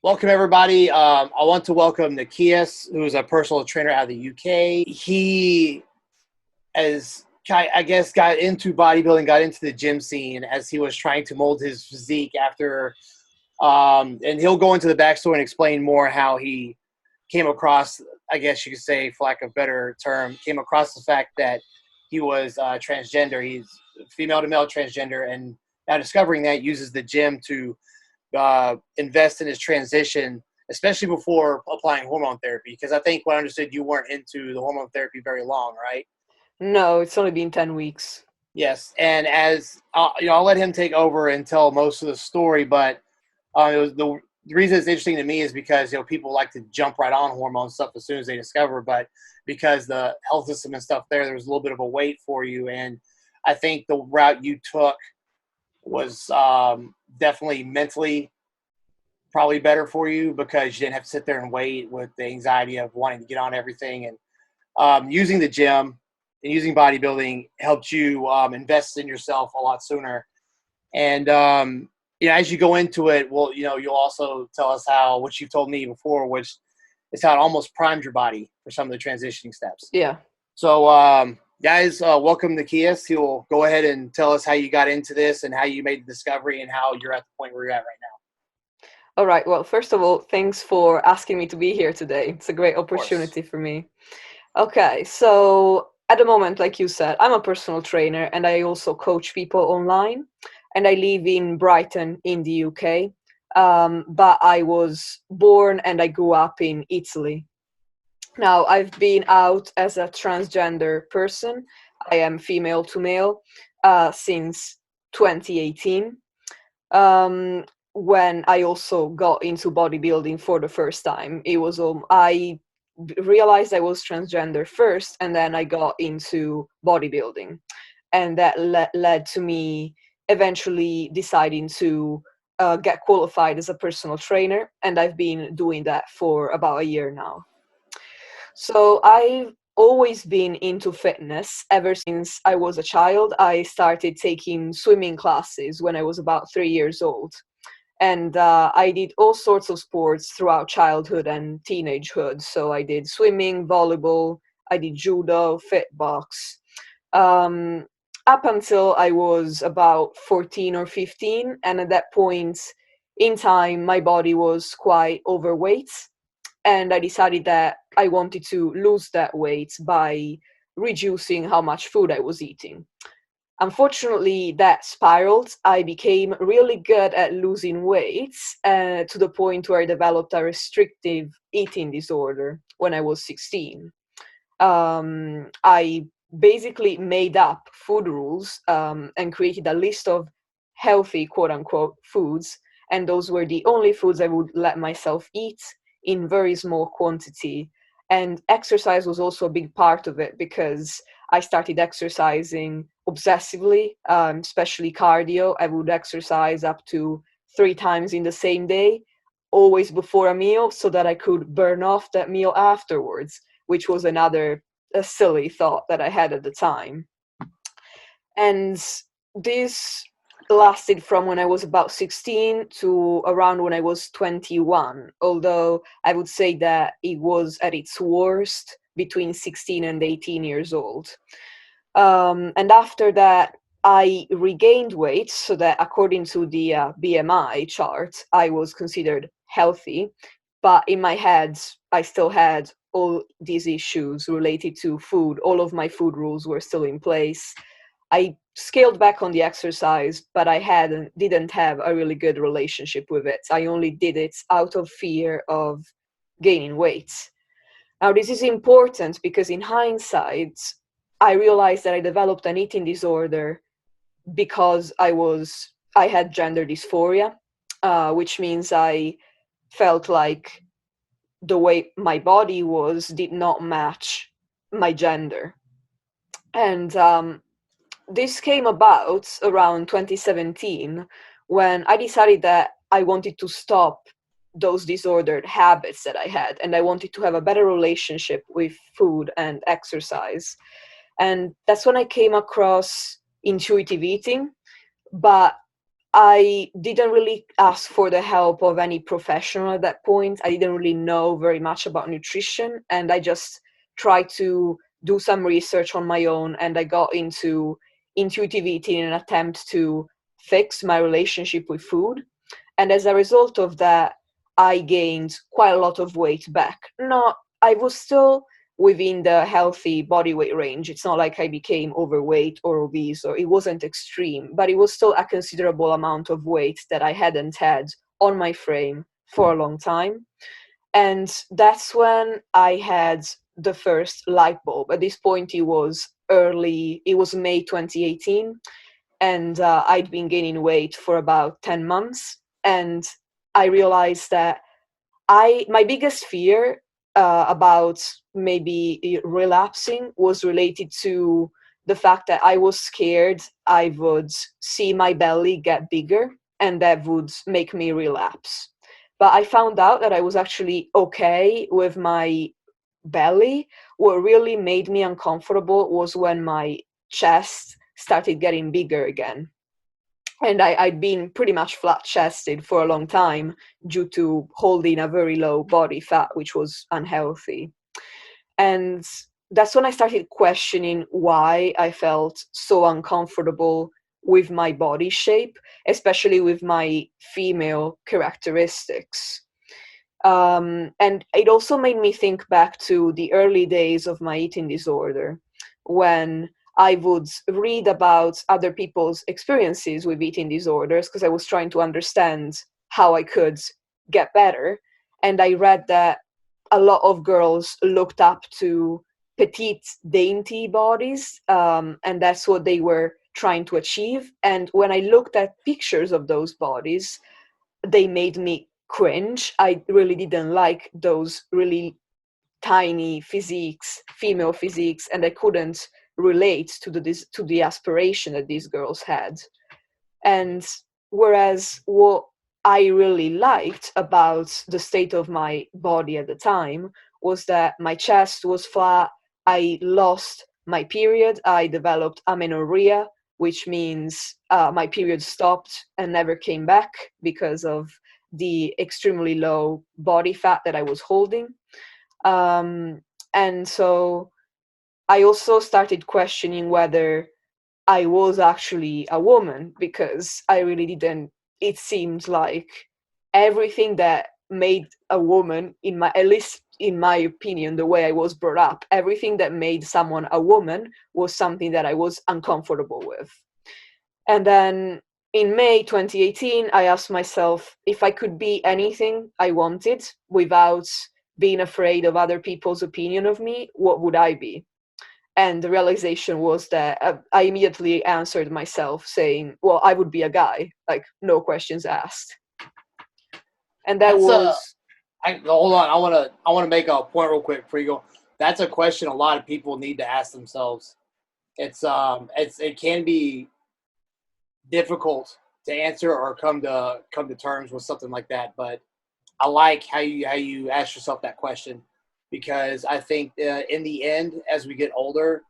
Welcome, everybody. I want to welcome Nikias, who is a personal trainer out of the UK. He, as I guess, got into bodybuilding, got into the gym scene as he was trying to mold his physique after. And he'll go into the backstory and explain more how he came across, I guess you could say, for lack of a better term, came across the fact that he was transgender. He's female to male transgender, and now discovering that uses the gym to invest in his transition, especially before applying hormone therapy. Because I think what I understood, you weren't into the hormone therapy very long, right? No, it's only been 10 weeks. Yes, and as I'll let him take over and tell most of the story. But it was the reason it's interesting to me is because people like to jump right on hormone stuff as soon as they discover, but because the health system and stuff there's a little bit of a wait for you, and I think the route you took was definitely mentally probably better for you because you didn't have to sit there and wait with the anxiety of wanting to get on everything. And using the gym and using bodybuilding helped you invest in yourself a lot sooner. And as you go into it, well, you'll also tell us how what you've told me before, which is how it almost primed your body for some of the transitioning steps. Yeah. So, guys, welcome to Nikias. He'll go ahead and tell us how you got into this and how you made the discovery and how you're at the point where you're at right now. All right. Well, first of all, thanks for asking me to be here today. It's a great Of course. opportunity for me. Okay. So, at the moment, like you said, I'm a personal trainer and I also coach people online. And I live in Brighton in the UK. But I was born and I grew up in Italy. Now, I've been out as a transgender person. I am female to male since 2018. When I also got into bodybuilding for the first time. I realized I was transgender first, and then I got into bodybuilding, and that led to me eventually deciding to get qualified as a personal trainer, and I've been doing that for about a year now. So I've always been into fitness ever since I was a child. I started taking swimming classes when I was about 3 years old. And I did all sorts of sports throughout childhood and teenagehood. So I did swimming, volleyball, I did judo, fitbox. Um, Up until I was about 14 or 15. And at that point in time, my body was quite overweight. And I decided that I wanted to lose that weight by reducing how much food I was eating. Unfortunately, that spiraled. I became really good at losing weight to the point where I developed a restrictive eating disorder when I was 16. I basically made up food rules and created a list of healthy, quote unquote, foods. And those were the only foods I would let myself eat in very small quantity. And exercise was also a big part of it because I started exercising obsessively, especially cardio. I would exercise up to 3 times in the same day, always before a meal, so that I could burn off that meal afterwards, which was another a silly thought that I had at the time. And this lasted from when I was about 16 to around when I was 21, although I would say that it was at its worst between 16 and 18 years old. And after that, I regained weight so that according to the BMI chart, I was considered healthy. But in my head, I still had all these issues related to food. All of my food rules were still in place. I scaled back on the exercise, but I didn't have a really good relationship with it. I only did it out of fear of gaining weight. Now, this is important because in hindsight, I realized that I developed an eating disorder because I had gender dysphoria, which means I felt like the way my body was did not match my gender. And this came about around 2017 when I decided that I wanted to stop those disordered habits that I had, and I wanted to have a better relationship with food and exercise. And that's when I came across intuitive eating. But I didn't really ask for the help of any professional at that point. I didn't really know very much about nutrition, and I just tried to do some research on my own, and I got into intuitive eating in an attempt to fix my relationship with food. And as a result of that, I gained quite a lot of weight back. Not, I was still within the healthy body weight range. It's not like I became overweight or obese, or it wasn't extreme, but it was still a considerable amount of weight that I hadn't had on my frame for a long time. And that's when I had the first light bulb. At this point, it was May 2018, and I'd been gaining weight for about 10 months. And I realized that my biggest fear about maybe relapsing was related to the fact that I was scared I would see my belly get bigger and that would make me relapse. But I found out that I was actually okay with my belly. What really made me uncomfortable was when my chest started getting bigger again. And I'd been pretty much flat chested for a long time due to holding a very low body fat, which was unhealthy. And that's when I started questioning why I felt so uncomfortable with my body shape, especially with my female characteristics. And it also made me think back to the early days of my eating disorder, when I would read about other people's experiences with eating disorders because I was trying to understand how I could get better. And I read that a lot of girls looked up to petite, dainty bodies, and that's what they were trying to achieve. And when I looked at pictures of those bodies, they made me cringe. I really didn't like those really tiny physiques, female physiques, and I couldn't relate to the aspiration that these girls had. And whereas what I really liked about the state of my body at the time was that my chest was flat, I lost my period, I developed amenorrhea, which means my period stopped and never came back because of the extremely low body fat that I was holding. And so I also started questioning whether I was actually a woman, because I really didn't. It seemed like everything that made a woman, at least in my opinion, the way I was brought up, everything that made someone a woman was something that I was uncomfortable with. And then in May 2018, I asked myself if I could be anything I wanted without being afraid of other people's opinion of me, what would I be? And the realization was that I immediately answered myself saying, well, I would be a guy, like no questions asked. And that That's was hold on. I want to make a point real quick before you go. That's a question a lot of people need to ask themselves. It can be difficult to answer or come to terms with something like that. But I like how you ask yourself that question, because I think in the end, as we get older,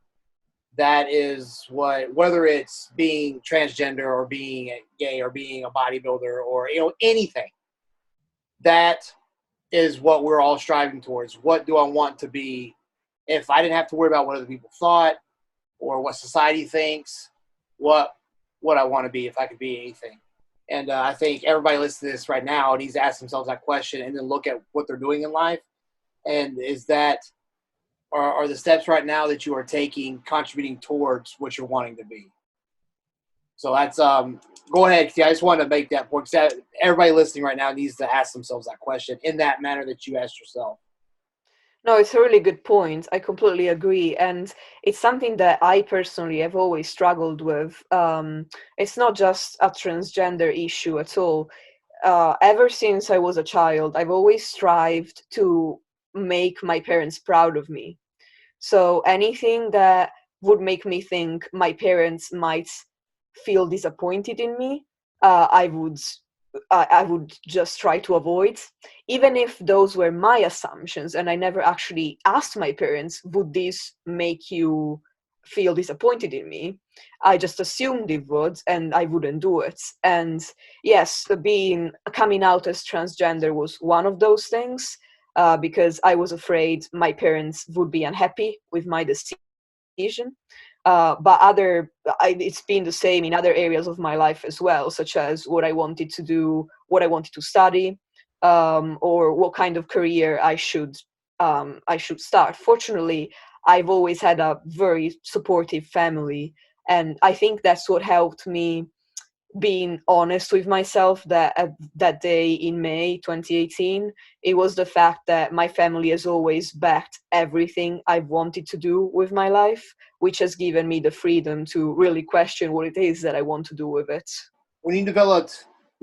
that is whether it's being transgender or being gay or being a bodybuilder or anything, that is what we're all striving towards. What do I want to be? If I didn't have to worry about what other people thought or what society thinks, what I want to be if I could be anything. And I think everybody listening to this right now needs to ask themselves that question and then look at what they're doing in life. And is that, are the steps right now that you are taking contributing towards what you're wanting to be? So that's, go ahead. I just wanted to make that point, because everybody listening right now needs to ask themselves that question in that manner that you asked yourself. No, it's a really good point. I completely agree. And it's something that I personally have always struggled with. It's not just a transgender issue at all. Ever since I was a child, I've always strived to make my parents proud of me. So anything that would make me think my parents might feel disappointed in me, I would just try to avoid, even if those were my assumptions and I never actually asked my parents, would this make you feel disappointed in me, I just assumed it would, and I wouldn't do it. And yes, coming out as transgender was one of those things, because I was afraid my parents would be unhappy with my decision. It's been the same in other areas of my life as well, such as what I wanted to do, what I wanted to study, or what kind of career I should start. Fortunately, I've always had a very supportive family, and I think that's what helped me being honest with myself. That that day in May 2018, it was the fact that my family has always backed everything I've wanted to do with my life, which has given me the freedom to really question what it is that I want to do with it. When you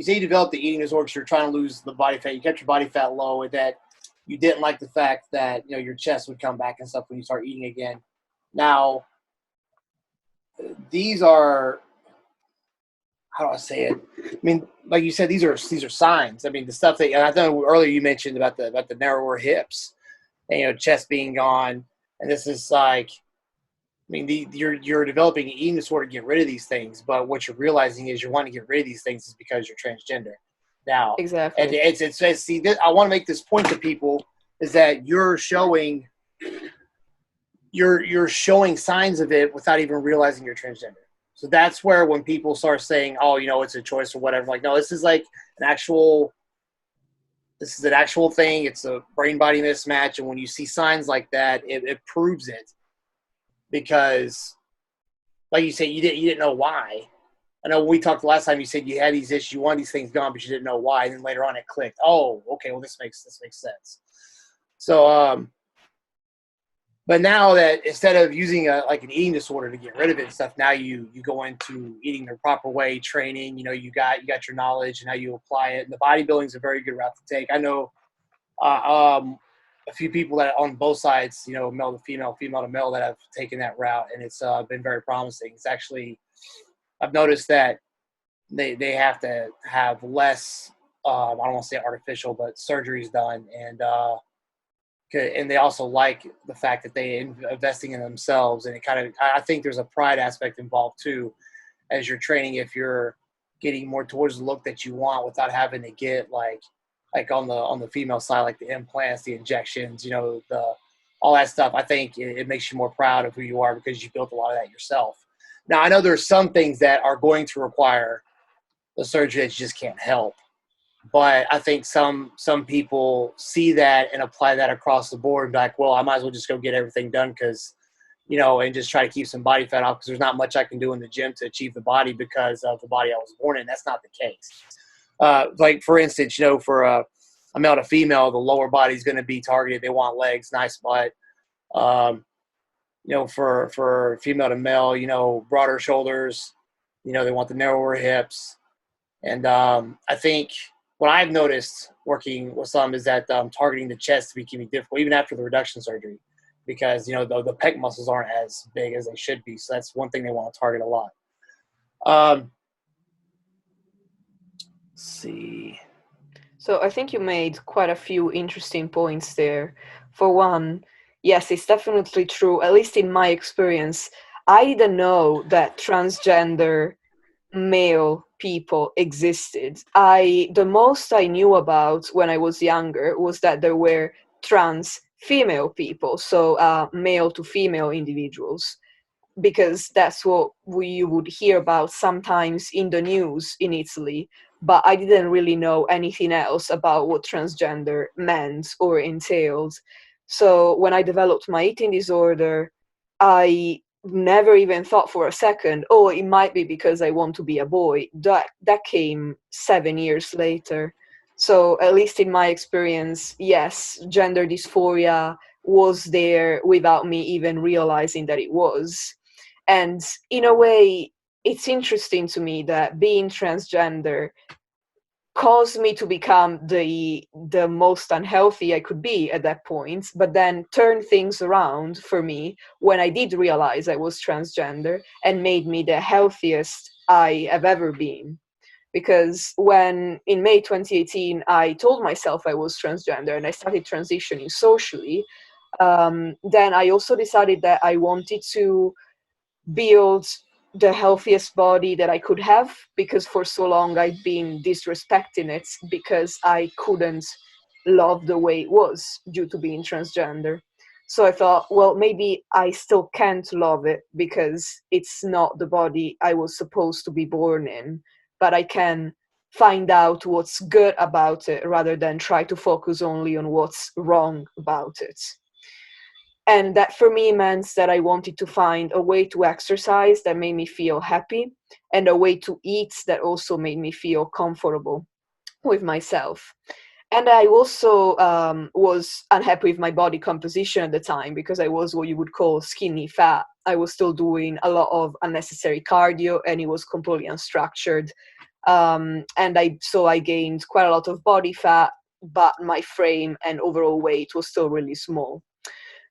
say you developed the eating disorder, 'cause you're trying to lose the body fat. You kept your body fat low, and that you didn't like the fact that your chest would come back and stuff when you start eating again. Now, these are, how do I say it? I mean, like you said, these are signs. I mean, the stuff that, and I know earlier you mentioned about the narrower hips, and chest being gone, and this is like, I mean, you're developing an eating disorder to get rid of these things, but what you're realizing is you're wanting to get rid of these things is because you're transgender. Now, and Exactly. it's see, I want to make this point to people is that you're showing signs of it without even realizing you're transgender. So that's where when people start saying, "Oh, it's a choice or whatever," like, no, this is like an actual thing. It's a brain body mismatch, and when you see signs like that, it proves it. Because, like you said, you didn't know why. I know when we talked the last time, you said you had these issues, you wanted these things gone, but you didn't know why. And then later on, it clicked. Oh, okay, well, this makes sense. So, but now that instead of using like an eating disorder to get rid of it and stuff, now you go into eating the proper way, training. You got your knowledge, and now you apply it. And the bodybuilding is a very good route to take. I know a few people that on both sides, male to female, female to male, that have taken that route, and it's been very promising. It's actually, I've noticed that they have to have less, I don't want to say artificial, but surgeries done, and they also like the fact that they investing in themselves, and it kind of, I think there's a pride aspect involved too, as you're training, if you're getting more towards the look that you want without having to get like on the female side, like the implants, the injections, the all that stuff. I think it makes you more proud of who you are because you built a lot of that yourself. Now, I know there's some things that are going to require the surgery that you just can't help, but I think some people see that and apply that across the board and be like, well, I might as well just go get everything done because, and just try to keep some body fat off because there's not much I can do in the gym to achieve the body because of the body I was born in. That's not the case. Like, for instance, for a male to female, the lower body is going to be targeted. They want legs, nice butt. For female to male, broader shoulders. They want the narrower hips. And I think what I've noticed working with some is that targeting the chest to be difficult, even after the reduction surgery, because, the pec muscles aren't as big as they should be. So that's one thing they want to target a lot. Let's see. So I think you made quite a few interesting points there. For one, yes, it's definitely true, at least in my experience. I didn't know that transgender male people existed. The most I knew about when I was younger was that there were trans female people, so male to female individuals, because that's what we would hear about sometimes in the news in Italy. But I didn't really know anything else about what transgender meant or entailed. So when I developed my eating disorder, I never even thought for a second, oh, it might be because I want to be a boy. That came 7 years later. So at least in my experience, yes, gender dysphoria was there without me even realizing that it was. And in a way, it's interesting to me that being transgender caused me to become the most unhealthy I could be at that point, but then turned things around for me when I did realize I was transgender and made me the healthiest I have ever been. Because when in May 2018 I told myself I was transgender and I started transitioning socially, then I also decided that I wanted to build the healthiest body that I could have, because for so long I'd been disrespecting it because I couldn't love the way it was due to being transgender. So I thought, well, maybe I still can't love it because it's not the body I was supposed to be born in, but I can find out what's good about it rather than try to focus only on what's wrong about it. And that for me meant that I wanted to find a way to exercise that made me feel happy, and a way to eat that also made me feel comfortable with myself. And I also was unhappy with my body composition at the time, because I was what you would call skinny fat. I was still doing a lot of unnecessary cardio, and it was completely unstructured. And I gained quite a lot of body fat, but my frame and overall weight was still really small.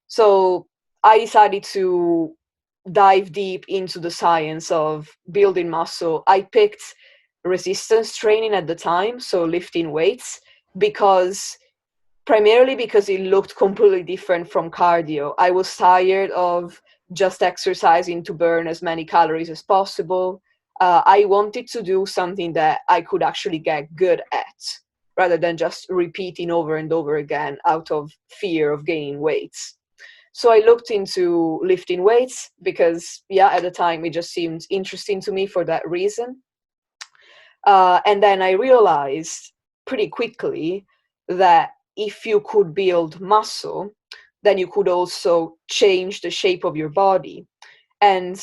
So I decided to dive deep into the science of building muscle. I picked resistance training at the time, so lifting weights, because primarily because it looked completely different from cardio. I was tired of just exercising to burn as many calories as possible. I wanted to do something that I could actually get good at, rather than just repeating over and over again out of fear of gaining weight. So I looked into lifting weights because, yeah, at the time it just seemed interesting to me for that reason. And then I realized pretty quickly that if you could build muscle, then you could also change the shape of your body. And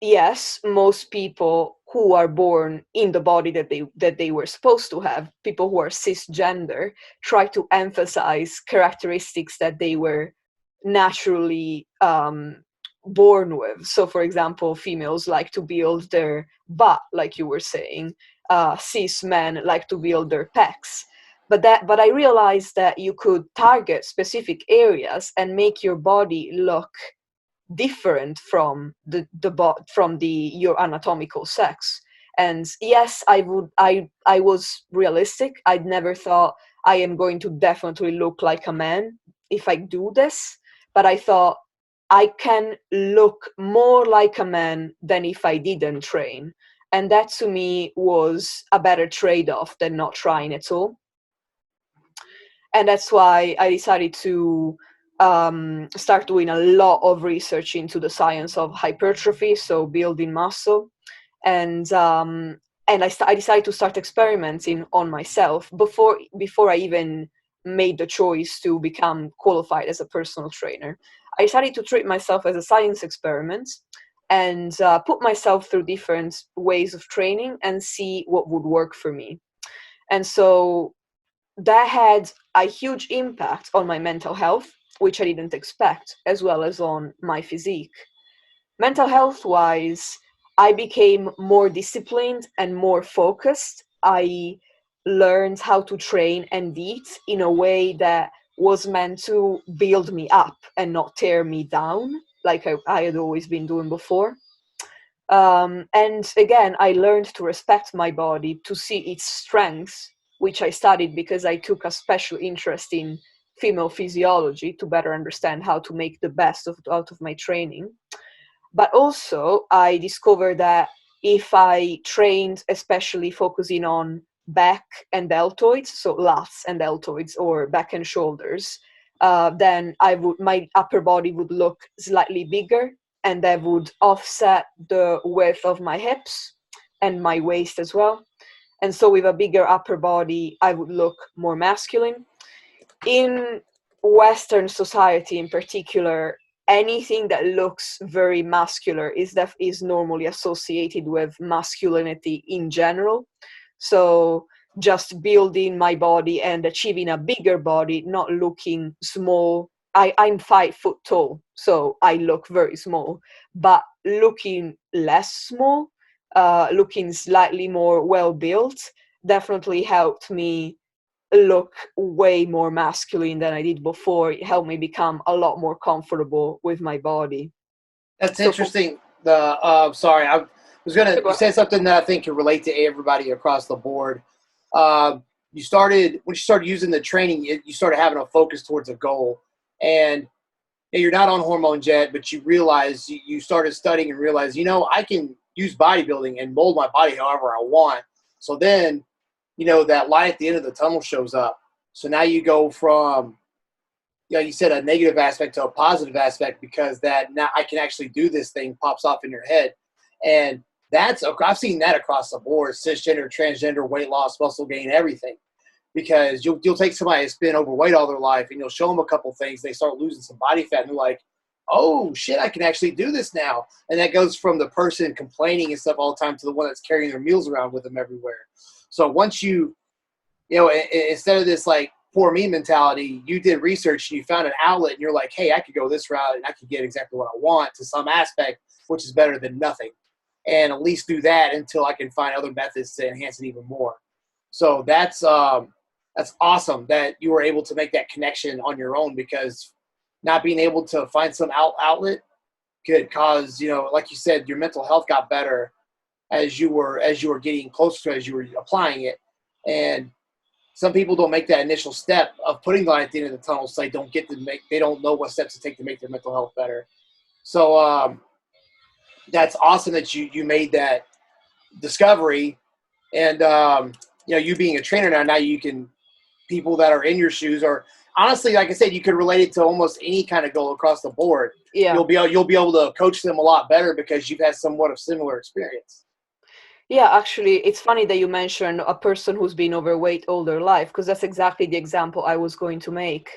yes, most people who are born in the body that they were supposed to have, people who are cisgender, try to emphasize characteristics that they were naturally born with. So, for example, females like to build their butt, like you were saying. Cis men like to build their pecs. But I realized that you could target specific areas and make your body look different from your anatomical sex. And yes, I was realistic. I'd never thought I am going to definitely look like a man if I do this, but I thought I can look more like a man than if I didn't train. And that to me was a better trade-off than not trying at all. And that's why I decided to start doing a lot of research into the science of hypertrophy, so building muscle. And I decided to start experimenting on myself before I even made the choice to become qualified as a personal trainer. I decided to treat myself as a science experiment, and put myself through different ways of training and see what would work for me. And so that had a huge impact on my mental health, which I didn't expect, as well as on my physique. Mental health wise, I became more disciplined and more focused. I learned how to train and eat in a way that was meant to build me up and not tear me down, like I had always been doing before. And again, I learned to respect my body, to see its strengths, which I studied because I took a special interest in female physiology to better understand how to make the best out of my training. But also, I discovered that if I trained, especially focusing on back and deltoids, so lats and deltoids, or back and shoulders, then my upper body would look slightly bigger, and that would offset the width of my hips and my waist as well. And so, with a bigger upper body, I would look more masculine. In Western society, in particular, anything that looks very muscular is normally associated with masculinity in general. So just building my body and achieving a bigger body, not looking small. I'm 5 foot tall, so I look very small, but looking less small, looking slightly more well built, definitely helped me look way more masculine than I did before. It helped me become a lot more comfortable with my body. That's So interesting. Sorry, I was gonna. You said something that I think can relate to everybody across the board. When you started using the training, you started having a focus towards a goal, and you're not on hormones yet, but you realize you started studying and realize, I can use bodybuilding and mold my body however I want. So then, that light at the end of the tunnel shows up. So now you go from, you said, a negative aspect to a positive aspect, because that now I can actually do this thing pops off in your head. And I've seen that across the board: cisgender, transgender, weight loss, muscle gain, everything. Because you'll take somebody that's been overweight all their life, and you'll show them a couple things. They start losing some body fat, and they're like, "Oh shit, I can actually do this now." And that goes from the person complaining and stuff all the time to the one that's carrying their meals around with them everywhere. So once instead of this like poor me mentality, you did research and you found an outlet, and you're like, "Hey, I could go this route, and I could get exactly what I want to some aspect, which is better than nothing." And at least do that until I can find other methods to enhance it even more. So that's awesome that you were able to make that connection on your own, because not being able to find some outlet could cause, like you said, your mental health got better as you were getting closer to it, as you were applying it. And some people don't make that initial step of putting the light at the end of the tunnel, so they don't know what steps to take to make their mental health better. So that's awesome that you made that discovery. And you being a trainer now you can, people that are in your shoes, or honestly, like I said, you could relate it to almost any kind of goal across the board. Yeah. You'll be able to coach them a lot better because you've had somewhat of similar experience. Yeah, actually, it's funny that you mentioned a person who's been overweight all their life, because that's exactly the example I was going to make.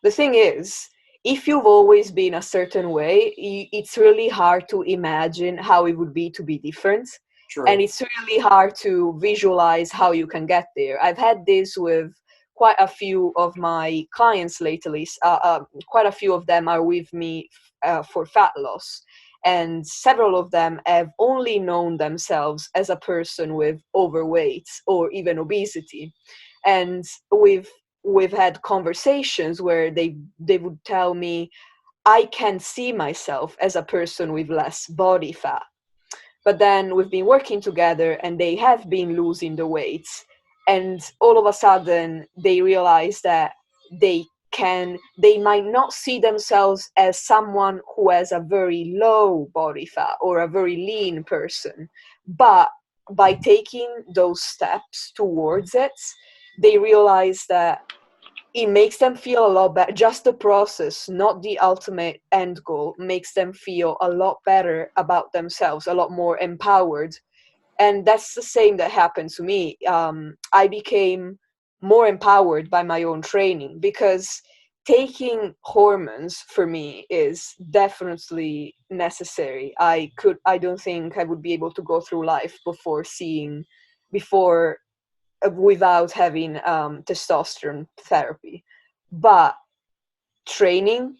The thing is, if you've always been a certain way, it's really hard to imagine how it would be to be different. True. And it's really hard to visualize how you can get there. I've had this with quite a few of my clients lately. Quite a few of them are with me for fat loss. And several of them have only known themselves as a person with overweight or even obesity. And we've had conversations where they would tell me, I can see myself as a person with less body fat. But then we've been working together and they have been losing the weight. And all of a sudden they realize that they might not see themselves as someone who has a very low body fat or a very lean person. But by taking those steps towards it, they realize that it makes them feel a lot better. Just the process, not the ultimate end goal, makes them feel a lot better about themselves, a lot more empowered. And that's the same that happened to me. I became more empowered by my own training, because taking hormones for me is definitely necessary. I don't think I would be able to go through life without having testosterone therapy. But training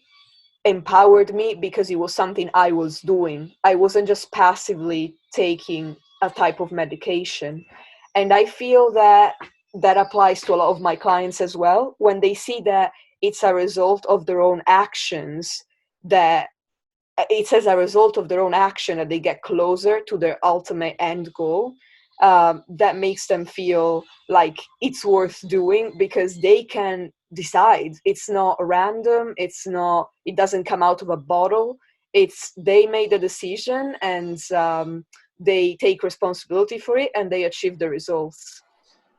empowered me because it was something I was doing. I wasn't just passively taking a type of medication. And I feel that applies to a lot of my clients as well. When they see that it's a result of their own actions, that they get closer to their ultimate end goal, that makes them feel like it's worth doing, because they can decide. It's not random. It doesn't come out of a bottle. They made the decision, and they take responsibility for it, and they achieve the results.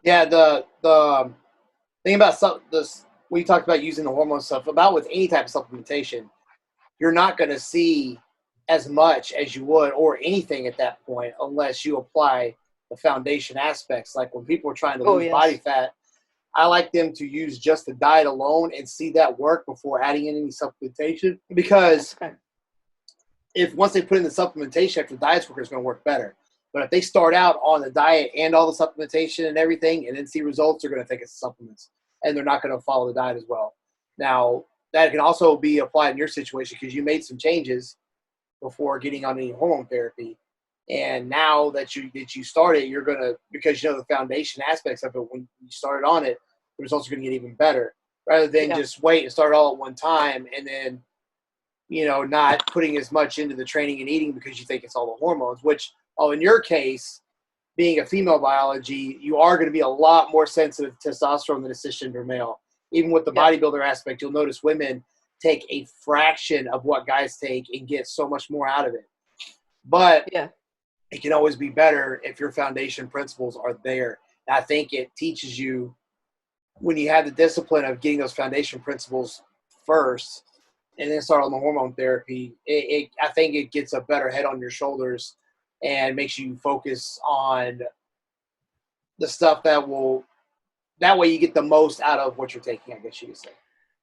Yeah, the thing about this, we talked about using the hormone stuff, about with any type of supplementation, you're not going to see as much as you would, or anything at that point, unless you apply the foundation aspects. Like when people are trying to lose body fat, I like them to use just the diet alone and see that work before adding in any supplementation, because if once they put in the supplementation after the diet's work, it's going to work better. But if they start out on the diet and all the supplementation and everything and then see results, they're going to think it's supplements, and they're not going to follow the diet as well. Now, that can also be applied in your situation, because you made some changes before getting on any hormone therapy. And now that you started, you're going to, because you know the foundation aspects of it, when you started on it, the results are going to get even better, rather than just wait and start all at one time and then, not putting as much into the training and eating because you think it's all the hormones, which, in your case, being a female biology, you are going to be a lot more sensitive to testosterone than a cisgender male. Even with the bodybuilder aspect, you'll notice women, take a fraction of what guys take and get so much more out of it. But Yeah. it can always be better if your foundation principles are there. And I think it teaches you, when you have the discipline of getting those foundation principles first and then start on the hormone therapy, I think it gets a better head on your shoulders and makes you focus on the stuff that way you get the most out of what you're taking, I guess you could say.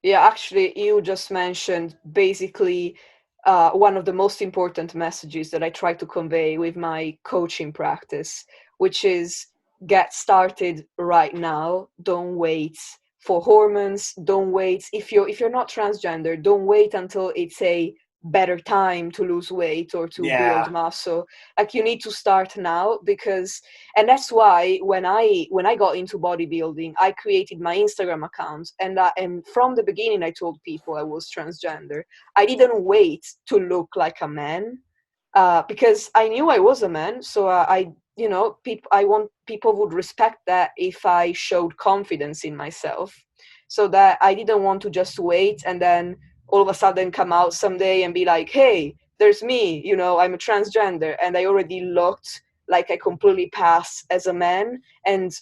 Yeah, actually, you just mentioned basically one of the most important messages that I try to convey with my coaching practice, which is get started right now. Don't wait for hormones. Don't wait if you're not transgender. Don't wait until it's a better time to lose weight or to build Yeah. muscle. Like, you need to start now, because, and that's why when I got into bodybuilding, I created my Instagram account, and from the beginning I told people I was transgender. I didn't wait to look like a man, because I knew I was a man. So I want people would respect that if I showed confidence in myself, so that I didn't want to just wait and then all of a sudden come out someday and be like, hey, there's me, I'm a transgender, and I already looked like I completely pass as a man, and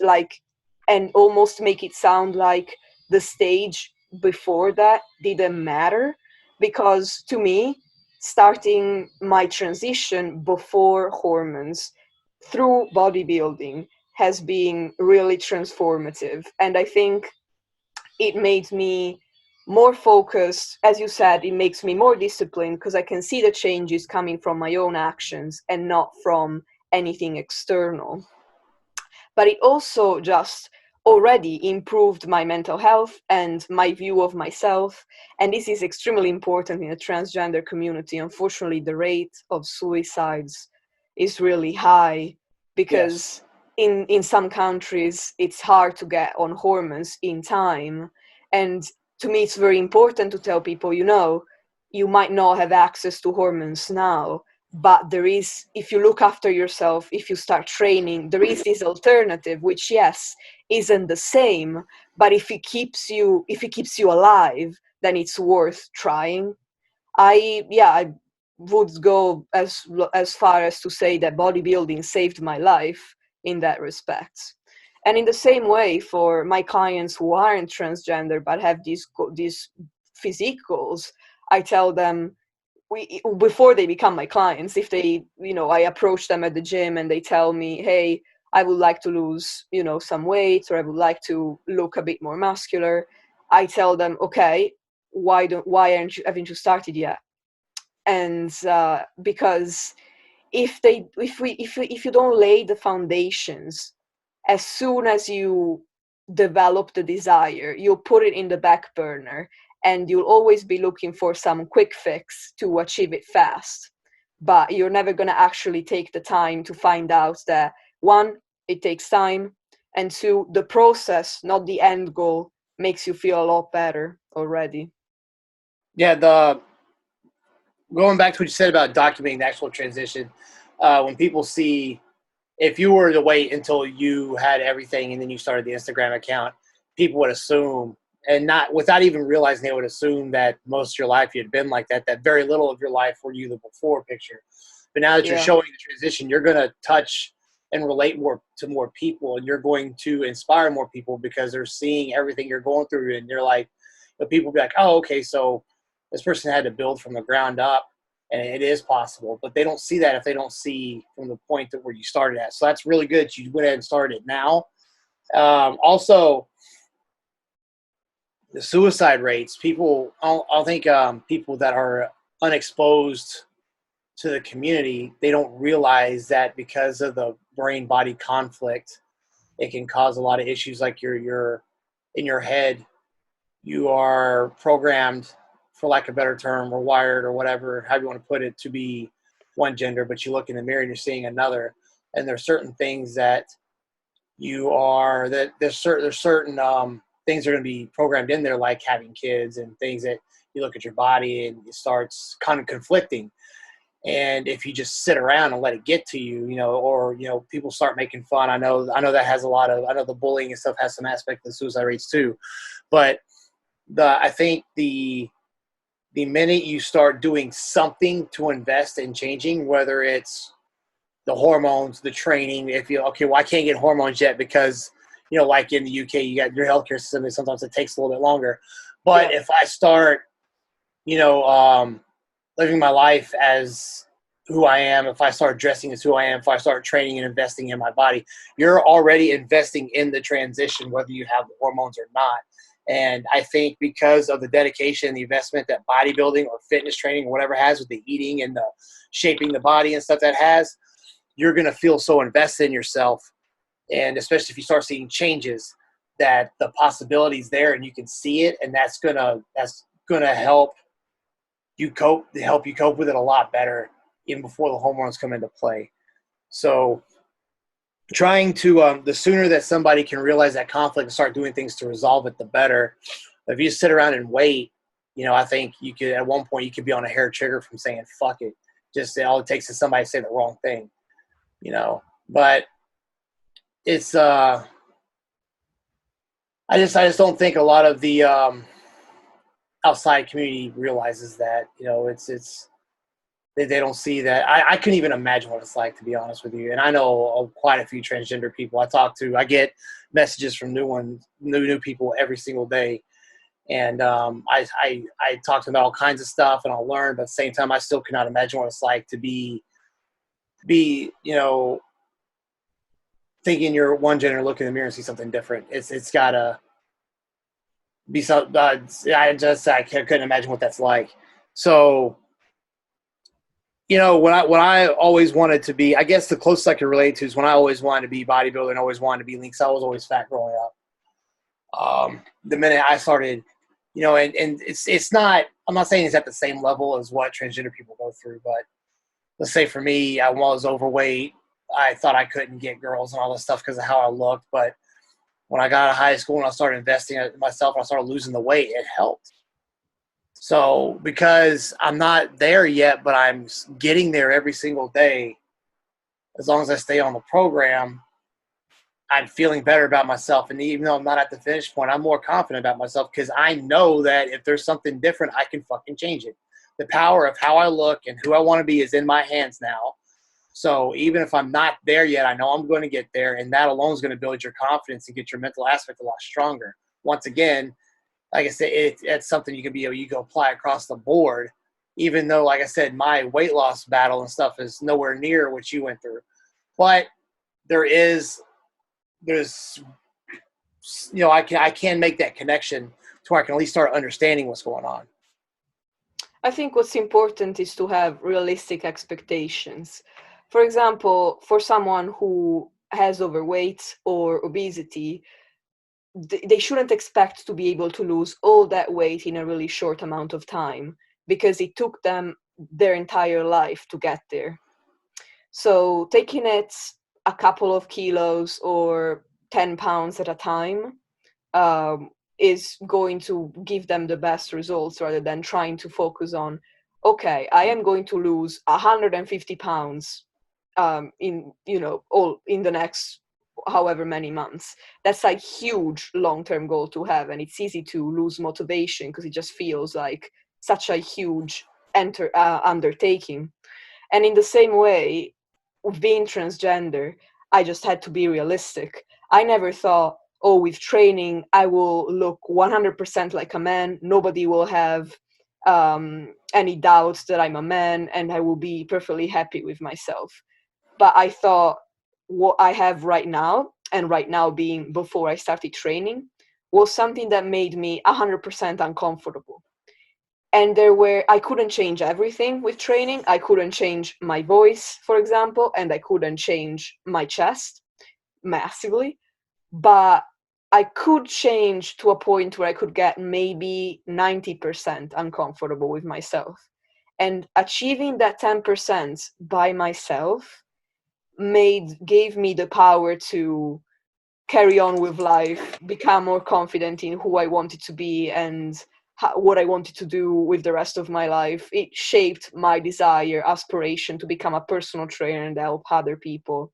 almost make it sound like the stage before that didn't matter. Because to me, starting my transition before hormones through bodybuilding has been really transformative. And I think it made me more focused. As you said, it makes me more disciplined because I can see the changes coming from my own actions and not from anything external. But it also just already improved my mental health and my view of myself. And this is extremely important in the transgender community. Unfortunately, the rate of suicides is really high because in some countries it's hard to get on hormones in time. And to me, it's very important to tell people, you might not have access to hormones now, but there is, if you look after yourself, if you start training, there is this alternative, which, yes, isn't the same, but if it keeps you alive, then it's worth trying. I would go as far as to say that bodybuilding saved my life in that respect. And in the same way, for my clients who aren't transgender but have these physique goals, I tell them, before they become my clients, if they, I approach them at the gym and they tell me, hey, I would like to lose, some weight, or I would like to look a bit more muscular, I tell them, okay, haven't you started yet? And because if you don't lay the foundations, as soon as you develop the desire, you'll put it in the back burner, and you'll always be looking for some quick fix to achieve it fast. But you're never going to actually take the time to find out that, one, it takes time, and two, the process, not the end goal, makes you feel a lot better already. Yeah, going back to what you said about documenting the actual transition, when people see, if you were to wait until you had everything and then you started the Instagram account, people would assume, and not without even realizing, they would assume that most of your life you had been like that very little of your life were you the before picture. But now that you're showing the transition, you're going to touch and relate more to more people, and you're going to inspire more people because they're seeing everything you're going through, and you're like, people be like, oh, okay, so this person had to build from the ground up, and it is possible. But they don't see that if they don't see from the point that where you started at. So that's really good. You went ahead and started it now. Also, the suicide rates. I think people that are unexposed to the community, they don't realize that because of the brain-body conflict, it can cause a lot of issues. Like you're in your head, you are programmed, for lack of a better term, or wired, or whatever, how you want to put it, to be one gender, but you look in the mirror and you're seeing another. And there's certain things that there's certain things that are going to be programmed in there, like having kids, and things that you look at your body and it starts kind of conflicting. And if you just sit around and let it get to you, or people start making fun. I know that has I know the bullying and stuff has some aspect of the suicide rates too, but I think the the minute you start doing something to invest in changing, whether it's the hormones, the training, if you, okay, well, I can't get hormones yet because, you know, like in the UK, you got your healthcare system, and sometimes it takes a little bit longer. But Yeah. if I start, you know, living my life as who I am, if I start dressing as who I am, if I start training and investing in my body, you're already investing in the transition, whether you have the hormones or not. And I think because of the dedication, the investment that bodybuilding or fitness training or whatever has with the eating and the shaping the body and stuff that has, you're going to feel so invested in yourself. And especially if you start seeing changes, that the possibilities there and you can see it. And that's going to help you cope with it a lot better even before the hormones come into play. So trying to the sooner that somebody can realize that conflict and start doing things to resolve it, the better. If you sit around and wait, you know, I think you could, at one point, you could be on a hair trigger from saying fuck it. Just all it takes is somebody to say the wrong thing, you know. But it's I just don't think a lot of the outside community realizes that, you know, it's they don't see that. I couldn't even imagine what it's like, to be honest with you. And I know quite a few transgender people I get messages from new people every single day. And I talk to them about all kinds of stuff and I'll learn, but at the same time, I still cannot imagine what it's like to be, you know, thinking you're one gender, look in the mirror and see something different. It's gotta be so, I couldn't imagine what that's like. So, you know, when I always wanted to be, I guess the closest I could relate to is when I always wanted to be bodybuilder and always wanted to be lean, because I was always fat growing up. The minute I started, you know, and it's not, I'm not saying it's at the same level as what transgender people go through, but let's say for me, I was overweight. I thought I couldn't get girls and all this stuff because of how I looked. But when I got out of high school and I started investing in myself and I started losing the weight, it helped. So because I'm not there yet, but I'm getting there every single day, as long as I stay on the program, I'm feeling better about myself. And even though I'm not at the finish point, I'm more confident about myself because I know that if there's something different, I can fucking change it. The power of how I look and who I want to be is in my hands now. So even if I'm not there yet, I know I'm going to get there. And that alone is going to build your confidence and get your mental aspect a lot stronger. Once again, like I said, it's something you can apply across the board, even though, like I said, my weight loss battle and stuff is nowhere near what you went through. But there's, you know, I can make that connection to where I can at least start understanding what's going on. I think what's important is to have realistic expectations. For example, for someone who has overweight or obesity, they shouldn't expect to be able to lose all that weight in a really short amount of time, because it took them their entire life to get there. So taking it a couple of kilos or 10 pounds at a time is going to give them the best results, rather than trying to focus on, okay, I am going to lose 150 pounds in, you know, all in the next however many months. That's like huge long-term goal to have, and it's easy to lose motivation because it just feels like such a huge undertaking. And in the same way, being transgender, I just had to be realistic. I never thought, oh, with training I will look 100% like a man, nobody will have any doubts that I'm a man, and I will be perfectly happy with myself. But I thought what I have right now, and right now being before I started training, was something that made me 100% uncomfortable. And I couldn't change everything with training. I couldn't change my voice, for example, and I couldn't change my chest massively. But I could change to a point where I could get maybe 90% uncomfortable with myself. And achieving that 10% by myself gave me the power to carry on with life, become more confident in who I wanted to be and what I wanted to do with the rest of my life. It shaped my desire, aspiration to become a personal trainer and help other people.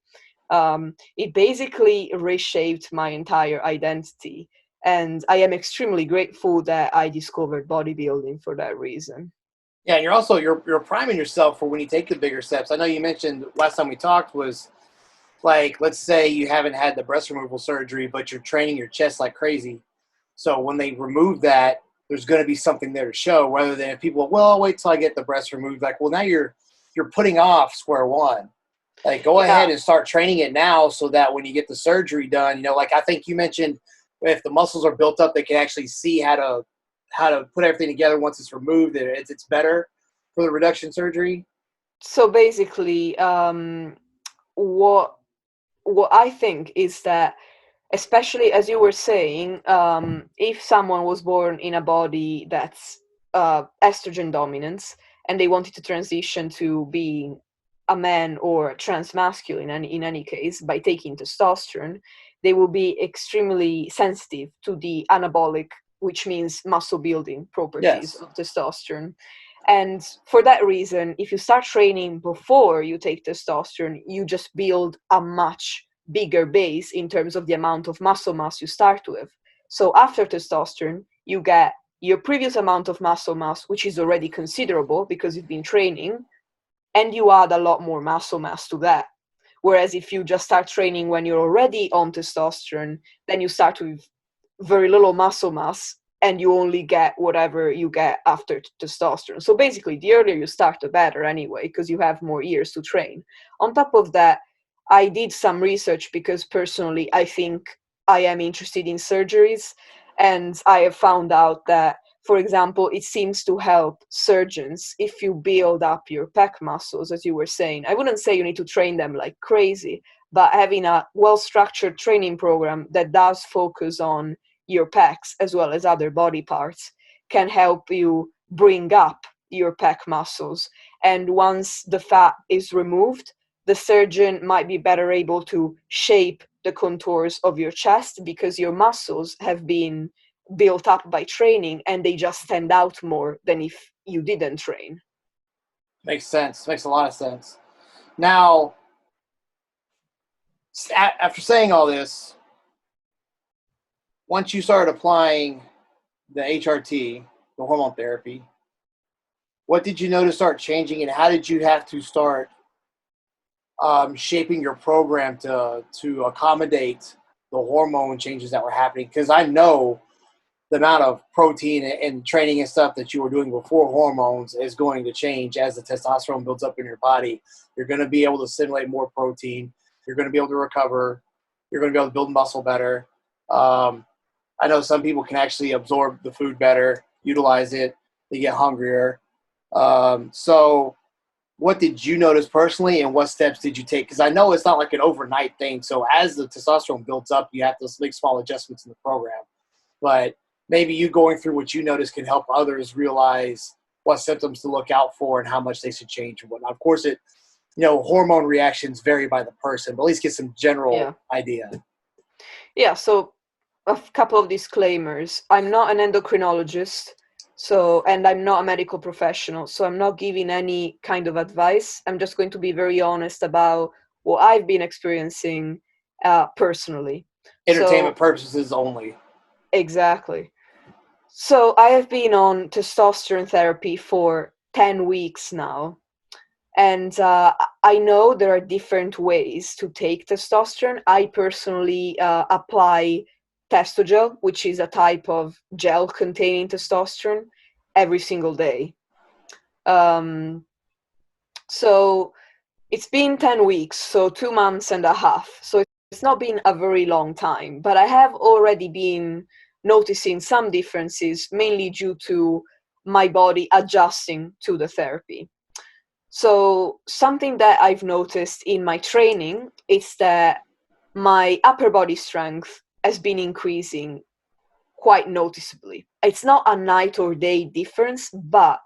It basically reshaped my entire identity. And I am extremely grateful that I discovered bodybuilding for that reason. Yeah, and you're priming yourself for when you take the bigger steps. I know you mentioned last time we talked was like, let's say you haven't had the breast removal surgery, but you're training your chest like crazy. So when they remove that, there's going to be something there to show. Rather than if people, well, I'll wait till I get the breast removed. Like, well, now you're putting off square one. Like, go Yeah. ahead and start training it now, so that when you get the surgery done, you know, like I think you mentioned, if the muscles are built up, they can actually see how to put everything together once it's removed. It's better for the reduction surgery. So basically, what I think is that, especially as you were saying, if someone was born in a body that's estrogen dominant and they wanted to transition to being a man or transmasculine, and in any case, by taking testosterone, they will be extremely sensitive to the anabolic, which means muscle building properties Yes. of testosterone. And for that reason, if you start training before you take testosterone, you just build a much bigger base in terms of the amount of muscle mass you start with. So after testosterone, you get your previous amount of muscle mass, which is already considerable because you've been training, and you add a lot more muscle mass to that. Whereas if you just start training when you're already on testosterone, then you start with very little muscle mass and you only get whatever you get after testosterone. So basically, the earlier you start, the better anyway, because you have more years to train. On top of that, I did some research because personally, I think I am interested in surgeries. And I have found out that, for example, it seems to help surgeons if you build up your pec muscles, as you were saying. I wouldn't say you need to train them like crazy, but having a well-structured training program that does focus on your pecs as well as other body parts can help you bring up your pec muscles. And once the fat is removed, the surgeon might be better able to shape the contours of your chest because your muscles have been built up by training and they just stand out more than if you didn't train. Makes sense. Makes a lot of sense. Now, after saying all this, once you started applying the HRT, the hormone therapy, what did you notice start changing, and how did you have to start shaping your program to accommodate the hormone changes that were happening? Because I know the amount of protein and training and stuff that you were doing before hormones is going to change as the testosterone builds up in your body. You're going to be able to stimulate more protein. You're going to be able to recover. You're going to be able to build muscle better. I know some people can actually absorb the food better, utilize it. They get hungrier. So what did you notice personally, and what steps did you take? Because I know it's not like an overnight thing. So as the testosterone builds up, you have to make small adjustments in the program. But maybe you going through what you notice can help others realize what symptoms to look out for and how much they should change and whatnot. Of course, hormone reactions vary by the person, but at least get some general idea. Yeah, so a couple of disclaimers. I'm not an endocrinologist, and I'm not a medical professional, so I'm not giving any kind of advice. I'm just going to be very honest about what I've been experiencing personally. Entertainment purposes only. Exactly. So I have been on testosterone therapy for 10 weeks now. And I know there are different ways to take testosterone. I personally apply Testogel, which is a type of gel containing testosterone, every single day. So it's been 10 weeks, so 2 months and a half. So it's not been a very long time, but I have already been noticing some differences, mainly due to my body adjusting to the therapy. So something that I've noticed in my training is that my upper body strength has been increasing quite noticeably. It's not a night or day difference, but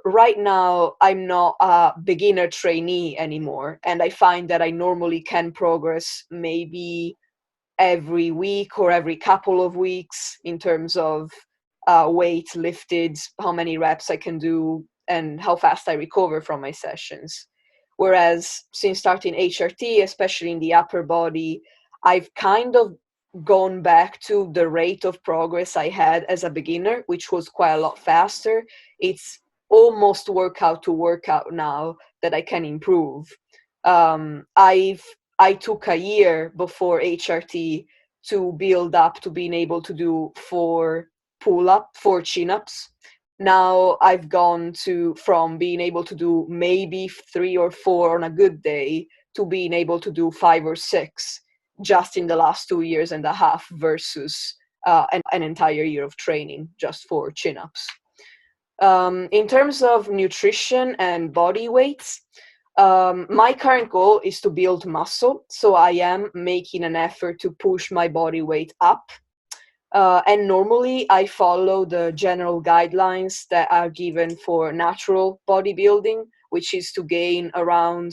right now I'm not a beginner trainee anymore, and I find that I normally can progress maybe every week or every couple of weeks in terms of weight lifted, how many reps I can do, and how fast I recover from my sessions. Whereas since starting HRT, especially in the upper body, I've kind of gone back to the rate of progress I had as a beginner, which was quite a lot faster. It's almost workout to workout now that I can improve. I took a year before HRT to build up to being able to do 4 chin-ups. Now I've gone to from being able to do maybe 3 or 4 on a good day to being able to do 5 or 6 just in the last 2 years and a half versus an entire year of training just for chin-ups. In terms of nutrition and body weights, my current goal is to build muscle, so I am making an effort to push my body weight up. And normally I follow the general guidelines that are given for natural bodybuilding, which is to gain around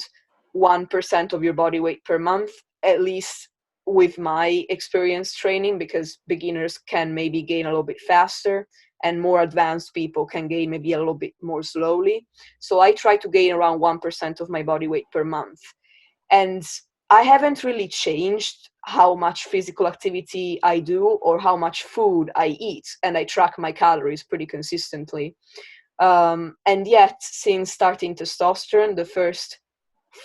1% of your body weight per month, at least with my experience training, because beginners can maybe gain a little bit faster and more advanced people can gain maybe a little bit more slowly. So I try to gain around 1% of my body weight per month. And I haven't really changed how much physical activity I do or how much food I eat, and I track my calories pretty consistently. And yet, since starting testosterone, the first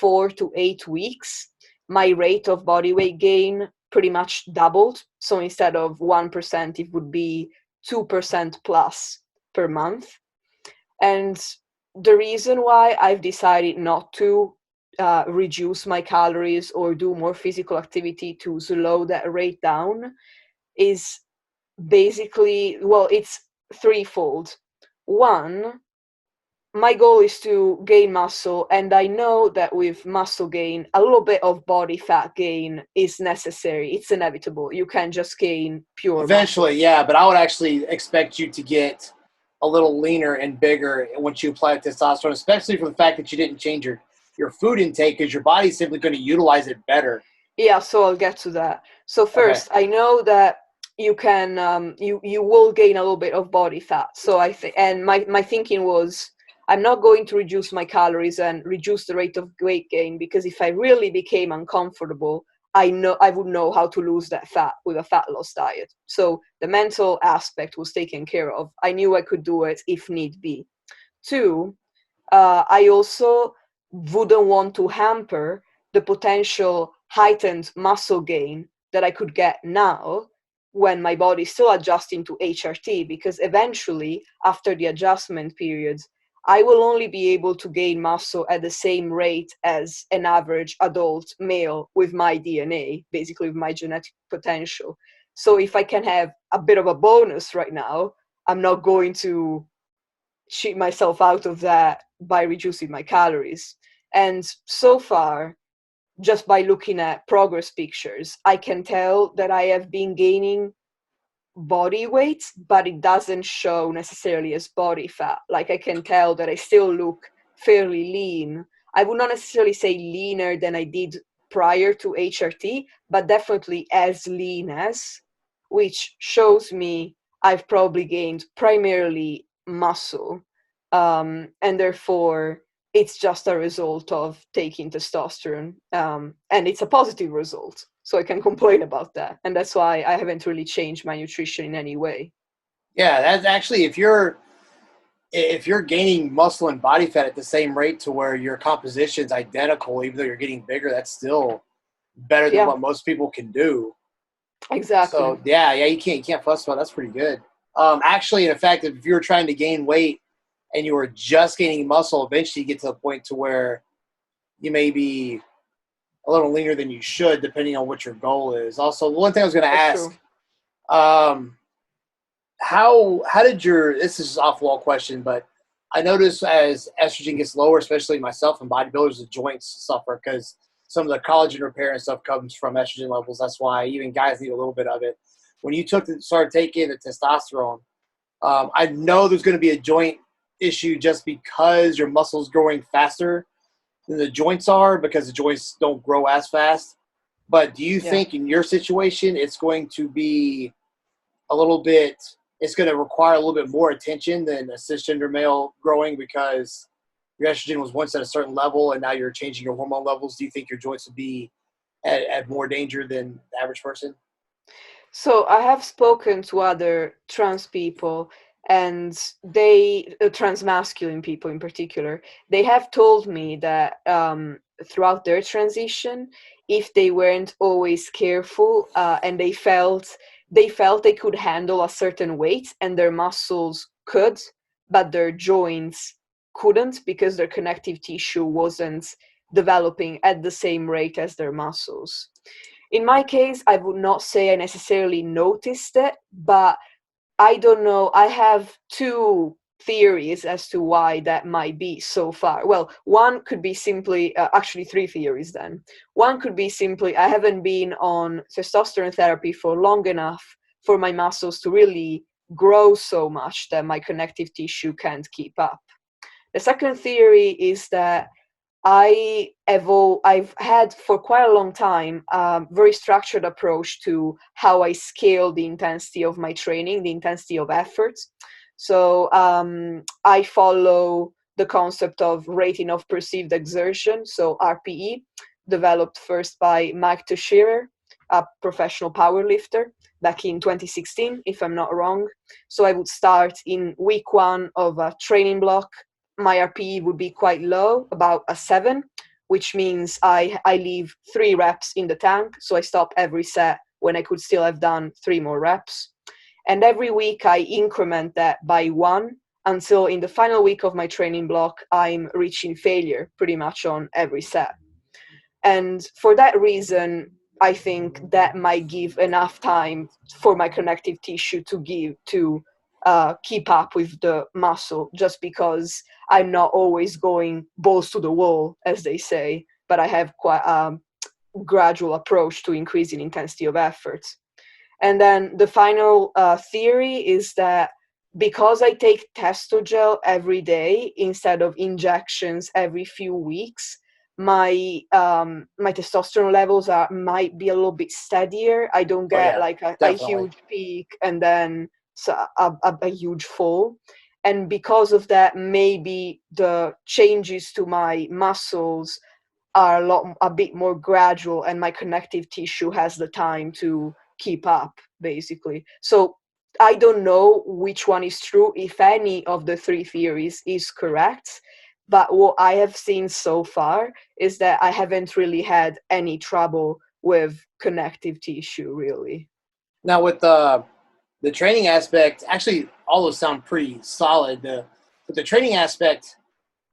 4 to 8 weeks, my rate of body weight gain pretty much doubled. So instead of 1%, it would be 2% plus per month. And the reason why I've decided not to reduce my calories or do more physical activity to slow that rate down is basically, well, it's threefold. One, my goal is to gain muscle, and I know that with muscle gain, a little bit of body fat gain is necessary. It's inevitable. You can't just gain pure Eventually, muscle. yeah, but I would actually expect you to get a little leaner and bigger once you apply testosterone, especially for the fact that you didn't change your food intake because your body's simply going to utilize it better. Yeah, so I'll get to that. So Okay. first, I know that you can you will gain a little bit of body fat. So I think, and my thinking was, I'm not going to reduce my calories and reduce the rate of weight gain, because if I really became uncomfortable, I would know how to lose that fat with a fat loss diet. So the mental aspect was taken care of. I knew I could do it if need be. Two, I also wouldn't want to hamper the potential heightened muscle gain that I could get now when my body is still adjusting to HRT, because eventually, after the adjustment period, I will only be able to gain muscle at the same rate as an average adult male with my DNA, basically with my genetic potential. So if I can have a bit of a bonus right now, I'm not going to cheat myself out of that by reducing my calories. And so far, just by looking at progress pictures, I can tell that I have been gaining body weight, but it doesn't show necessarily as body fat. Like, I can tell that I still look fairly lean. I would not necessarily say leaner than I did prior to HRT, but definitely as lean as, which shows me I've probably gained primarily muscle. And therefore, it's just a result of taking testosterone. And it's a positive result. So I can complain about that. And that's why I haven't really changed my nutrition in any way. Yeah, that's actually if you're gaining muscle and body fat at the same rate to where your composition's identical, even though you're getting bigger, that's still better than Yeah, what most people can do. exactly. So yeah, you can't fuss about it. That's pretty good. Actually, in fact, if you're trying to gain weight and you were just gaining muscle, eventually you get to the point to where you may be a little leaner than you should, depending on what your goal is. Also, one thing I was going to That's ask, true. um, how did your this is an off wall question, but I notice as estrogen gets lower, especially myself and bodybuilders, the joints suffer because some of the collagen repair and stuff comes from estrogen levels. That's why even guys need a little bit of it. When you started taking the testosterone, I know there's going to be a joint issue just because your muscles growing faster than the joints are because the joints don't grow as fast. But do you Yeah. think in your situation it's going to be a little bit it's going to require a little bit more attention than a cisgender male growing because your estrogen was once at a certain level and now you're changing your hormone levels? Do you think your joints would be at more danger than the average person? So I have spoken to other trans people, and they, trans masculine people in particular, they have told me that throughout their transition, if they weren't always careful, and they felt they could handle a certain weight and their muscles could, but their joints couldn't because their connective tissue wasn't developing at the same rate as their muscles. In my case, I would not say I necessarily noticed it, but I don't know. I have two theories as to why that might be so far. Well, one could be simply, actually, three theories then. One could be simply I haven't been on testosterone therapy for long enough for my muscles to really grow so much that my connective tissue can't keep up. The second theory is that I've had for quite a long time a very structured approach to how I scale the intensity of my training, the intensity of effort. So I follow the concept of rating of perceived exertion, so RPE, developed first by Mike Teixeira, a professional powerlifter, back in 2016, if I'm not wrong. So I would start in week one of a training block. My RPE would be quite low, about a 7, which means I leave 3 reps in the tank. So I stop every set when I could still have done 3 more reps. And every week I increment that by 1 until in the final week of my training block, I'm reaching failure pretty much on every set. And for that reason, I think that might give enough time for my connective tissue to keep up with the muscle, just because I'm not always going balls to the wall, as they say, but I have quite a gradual approach to increasing intensity of effort. And then the final theory is that because I take Testogel every day instead of injections every few weeks, my testosterone levels might be a little bit steadier. I don't Oh get yeah, like a definitely. huge peak and then a huge fall. And because of that, maybe the changes to my muscles are a bit more gradual, and my connective tissue has the time to keep up, basically. So I don't know which one is true, if any of the three theories is correct, but what I have seen so far is that I haven't really had any trouble with connective tissue, really. Now with the training aspect, actually, all those sound pretty solid. But the training aspect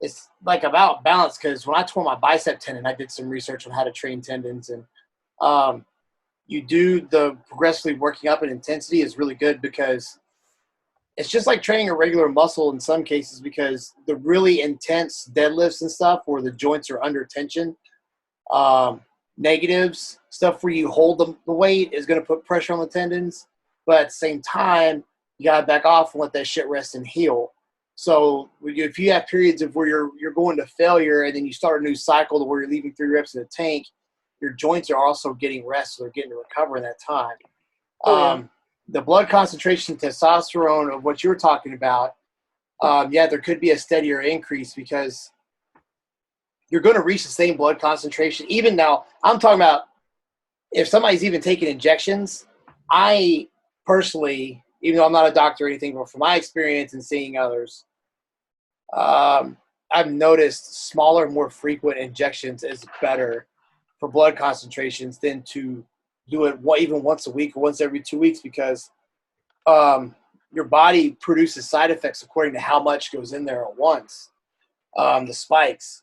is like about balance because when I tore my bicep tendon, I did some research on how to train tendons, and um, you do the progressively working up in intensity is really good because it's just like training a regular muscle in some cases because the really intense deadlifts and stuff where the joints are under tension, um, negatives, stuff where you hold the weight is going to put pressure on the tendons. But at the same time, you got to back off and let that shit rest and heal. So if you have periods of where you're going to failure and then you start a new cycle to where you're leaving 3 reps in the tank, your joints are also getting rest, so they're getting to recover in that time. Oh yeah. The blood concentration, testosterone of what you're talking about, yeah, there could be a steadier increase because you're going to reach the same blood concentration. Even now, I'm talking about if somebody's even taking injections. I personally, even though I'm not a doctor or anything, but from my experience and seeing others, I've noticed smaller, more frequent injections is better for blood concentrations than to do it even once a week or once every 2 weeks because um, your body produces side effects according to how much goes in there at once, the spikes.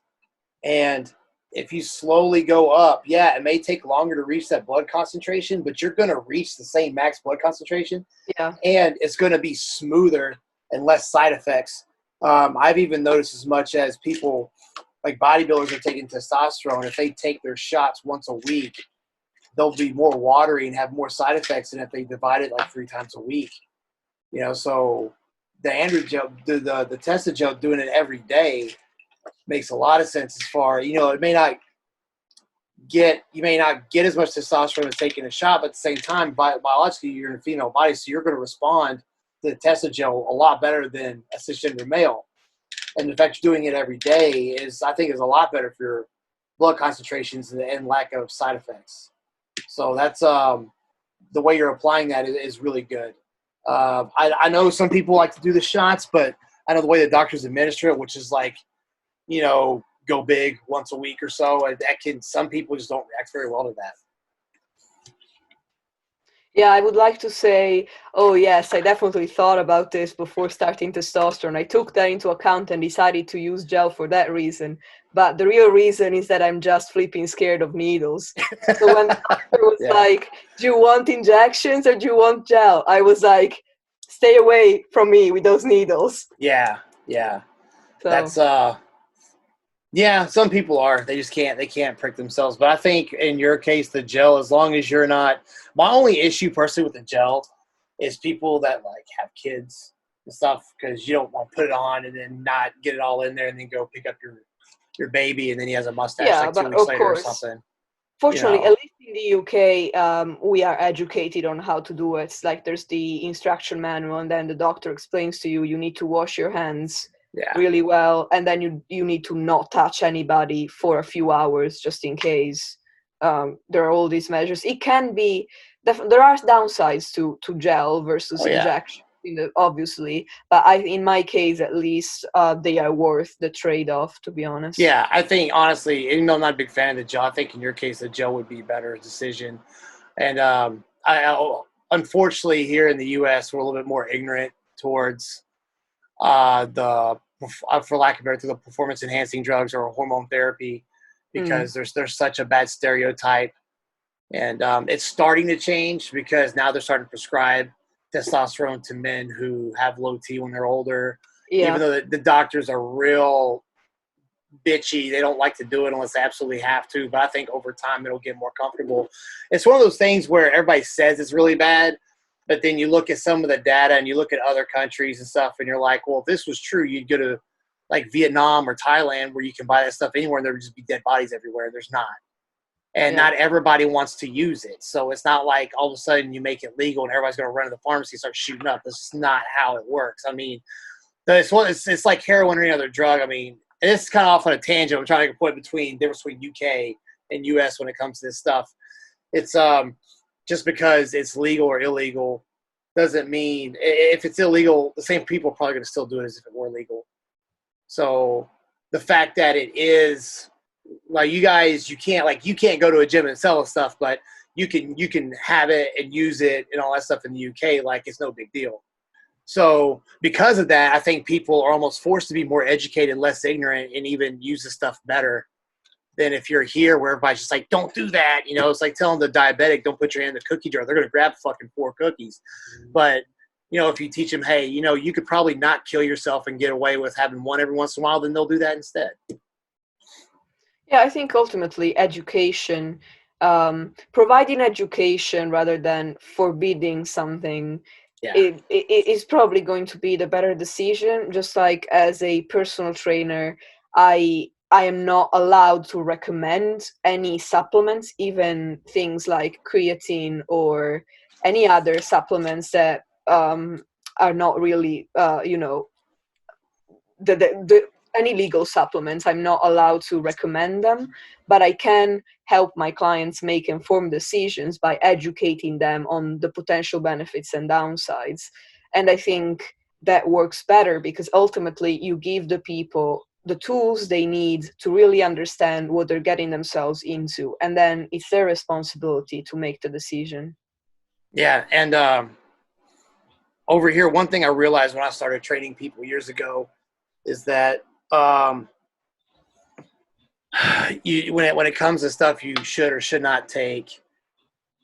And if you slowly go up, yeah, it may take longer to reach that blood concentration, but you're going to reach the same max blood concentration Yeah. and it's going to be smoother and less side effects. I've even noticed as much as people like bodybuilders are taking testosterone. If they take their shots once a week, they'll be more watery and have more side effects than if they divide it like 3 times a week. So the Andrew gel, the Testa gel, doing it every day makes a lot of sense. As far it may not you may not get as much testosterone as taking a shot, but at the same time, biologically, you're in a female body, so you're going to respond to the Testa gel a lot better than a cisgender male. And the fact you're doing it every day I think, is a lot better for your blood concentrations and lack of side effects. So that's the way you're applying that is really good. I know some people like to do the shots, but I know the way the doctors administer it, which is like, go big once a week or so. Some people just don't react very well to that. Yeah, I would like to say, oh yes, I definitely thought about this before starting testosterone. I took that into account and decided to use gel for that reason. But the real reason is that I'm just flipping scared of needles. So when the doctor was like, do you want injections or do you want gel? I was like, stay away from me with those needles. Yeah. So. That's some people are. They just can't prick themselves. But I think in your case, the gel, as long as you're not, my only issue personally with the gel is people that like have kids and stuff, because you don't want to put it on and then not get it all in there and then go pick up your baby and then he has a mustache 2 weeks later or something. Fortunately, at least in the UK, we are educated on how to do it. It's like there's the instruction manual, and then the doctor explains to you, you need to wash your hands really well, and then you need to not touch anybody for a few hours just in case. There are all these measures. It can be, there are downsides to gel versus injection, obviously, but in my case at least, they are worth the trade-off, to be honest. Yeah, I think honestly, even though I'm not a big fan of the gel, I think in your case the gel would be a better decision. And I unfortunately here in the U.S. we're a little bit more ignorant towards for lack of better, the performance enhancing drugs or hormone therapy, because there's such a bad stereotype, and it's starting to change because now they're starting to prescribe testosterone to men who have low T when they're older. Even though the doctors are real bitchy, they don't like to do it unless they absolutely have to. But I think over time it'll get more comfortable. It's one of those things where everybody says it's really bad, but then you look at some of the data and you look at other countries and stuff, and you're like, well, if this was true, you'd go to like Vietnam or Thailand where you can buy that stuff anywhere and there would just be dead bodies everywhere. There's not. And not everybody wants to use it. So it's not like all of a sudden you make it legal and everybody's going to run to the pharmacy and start shooting up. This is not how it works. I mean, it's like heroin or any other drug. I mean, this is kind of off on a tangent. I'm trying to make a point difference between UK and US when it comes to this stuff. It's just because it's legal or illegal doesn't mean, if it's illegal, the same people are probably going to still do it as if it were legal. So the fact that it is, like, you can't go to a gym and sell stuff, but you can have it and use it and all that stuff in the UK like it's no big deal. So because of that, I think people are almost forced to be more educated, less ignorant, and even use the stuff better than if you're here where everybody's just like, don't do that. It's like telling the diabetic, don't put your hand in the cookie jar. They're going to grab fucking 4 cookies. But, if you teach them, hey, you could probably not kill yourself and get away with having one every once in a while, then they'll do that instead. Yeah, I think ultimately education, providing education rather than forbidding something, it is probably going to be the better decision. Just like as a personal trainer, I am not allowed to recommend any supplements, even things like creatine or any other supplements that are not really, any legal supplements. I'm not allowed to recommend them, but I can help my clients make informed decisions by educating them on the potential benefits and downsides. And I think that works better because ultimately you give the people the tools they need to really understand what they're getting themselves into, and then it's their responsibility to make the decision. Yeah, and over here, one thing I realized when I started training people years ago is that when it comes to stuff you should or should not take,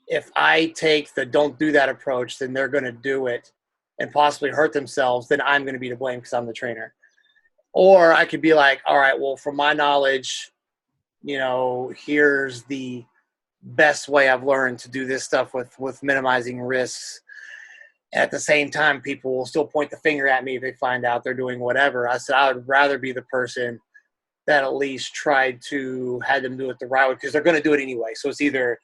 if I take the don't do that approach, then they're going to do it and possibly hurt themselves, then I'm going to be to blame because I'm the trainer. Or I could be like, all right, well, from my knowledge, here's the best way I've learned to do this stuff with minimizing risks. At the same time, people will still point the finger at me if they find out they're doing whatever. I said I would rather be the person that at least tried to have them do it the right way, because they're going to do it anyway. So it's either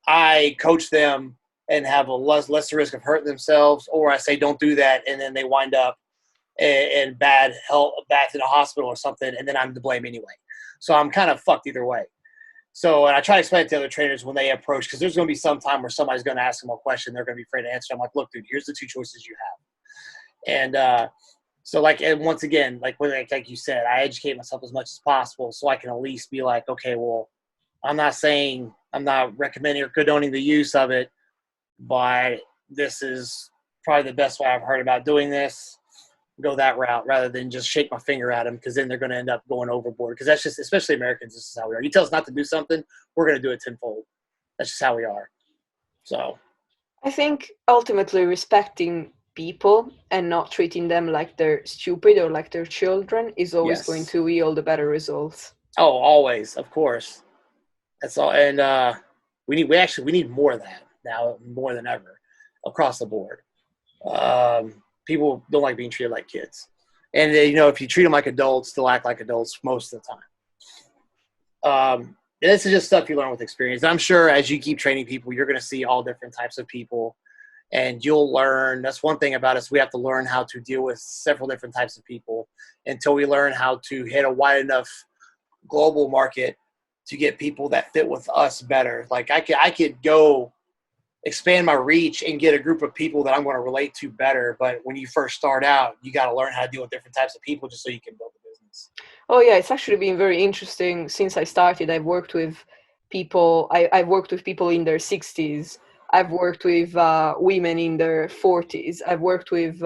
I coach them and have a lesser risk of hurting themselves, or I say don't do that, and then they wind up in bad health, back to the hospital or something, and then I'm to blame anyway. So I'm kind of fucked either way. So, and I try to explain it to other trainers when they approach, because there's going to be some time where somebody's going to ask them a question. They're going to be afraid to answer. I'm like, look, dude, here's the two choices you have. And so, like, and once again, like you said, I educate myself as much as possible so I can at least be like, okay, well, I'm not recommending or condoning the use of it, but this is probably the best way I've heard about doing this. Go that route rather than just shake my finger at them, because then they're going to end up going overboard. Because that's just, especially Americans, this is how we are. You tell us not to do something, we're going to do it tenfold. That's just how we are. So I think ultimately respecting people and not treating them like they're stupid or like they're children is always going to yield a better results. Oh, always, of course. That's all. And we need more of that now, more than ever, across the board. People don't like being treated like kids. And, if you treat them like adults, they'll act like adults most of the time. And this is just stuff you learn with experience. I'm sure as you keep training people, you're going to see all different types of people. And you'll learn. That's one thing about us. We have to learn how to deal with several different types of people until we learn how to hit a wide enough global market to get people that fit with us better. Like I could go expand my reach and get a group of people that I'm going to relate to better. But when you first start out, you got to learn how to deal with different types of people just so you can build a business. Oh yeah, it's actually been very interesting since I started. I've worked with people. I've worked with people in their 60s. I've worked with women in their 40s. I've worked with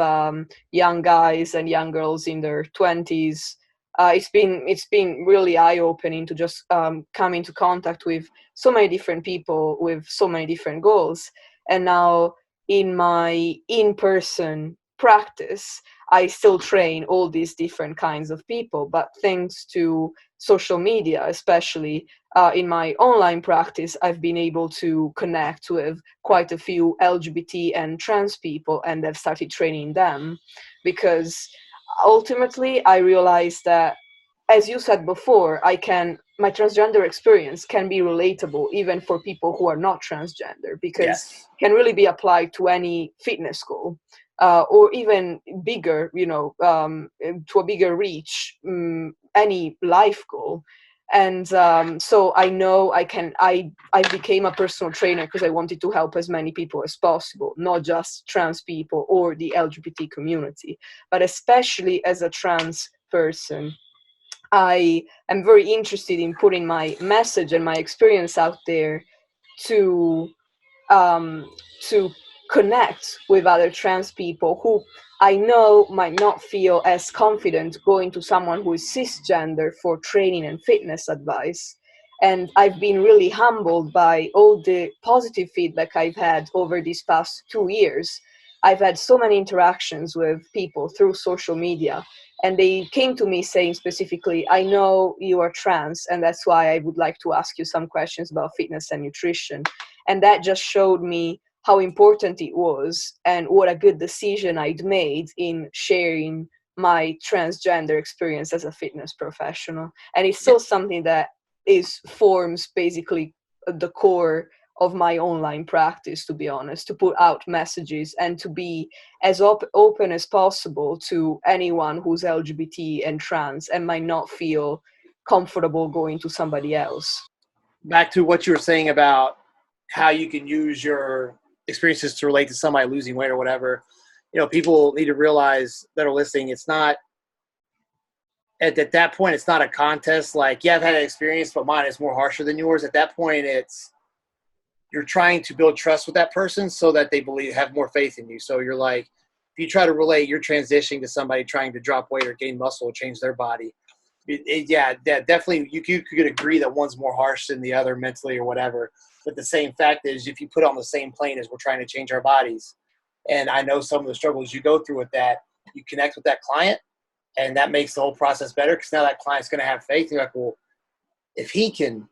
young guys and young girls in their 20s. It's been really eye-opening to just come into contact with so many different people with so many different goals. And now in my in-person practice, I still train all these different kinds of people, but thanks to social media, especially in my online practice, I've been able to connect with quite a few LGBT and trans people, and I've started training them because ultimately I realized that, as you said before, my transgender experience can be relatable even for people who are not transgender, because it can really be applied to any fitness goal. Or even bigger, to a bigger reach, any life goal. And so I know I became a personal trainer because I wanted to help as many people as possible, not just trans people or the LGBT community, but especially as a trans person. I am very interested in putting my message and my experience out there to to connect with other trans people who I know might not feel as confident going to someone who is cisgender for training and fitness advice. And I've been really humbled by all the positive feedback I've had over these past 2 years. I've had so many interactions with people through social media, and they came to me saying specifically, I know you are trans, and that's why I would like to ask you some questions about fitness and nutrition. And that just showed me how important it was and what a good decision I'd made in sharing my transgender experience as a fitness professional. And it's still something that forms basically the core of my online practice, to be honest, to put out messages and to be as open as possible to anyone who's LGBT and trans and might not feel comfortable going to somebody else. Back to what you were saying about how you can use your experiences to relate to somebody losing weight or whatever. People need to realize that are listening, it's not at that point, it's not a contest. Like, yeah, I've had an experience, but mine is more harsher than yours. At that point, you're trying to build trust with that person so that they have more faith in you. So you're like, if you try to relate your transitioning to somebody trying to drop weight or gain muscle or change their body, definitely you could agree that one's more harsh than the other mentally or whatever. But the same fact is, if you put on the same plane as we're trying to change our bodies, and I know some of the struggles you go through with that, you connect with that client, and that makes the whole process better, because now that client's going to have faith. You're like, well, if he can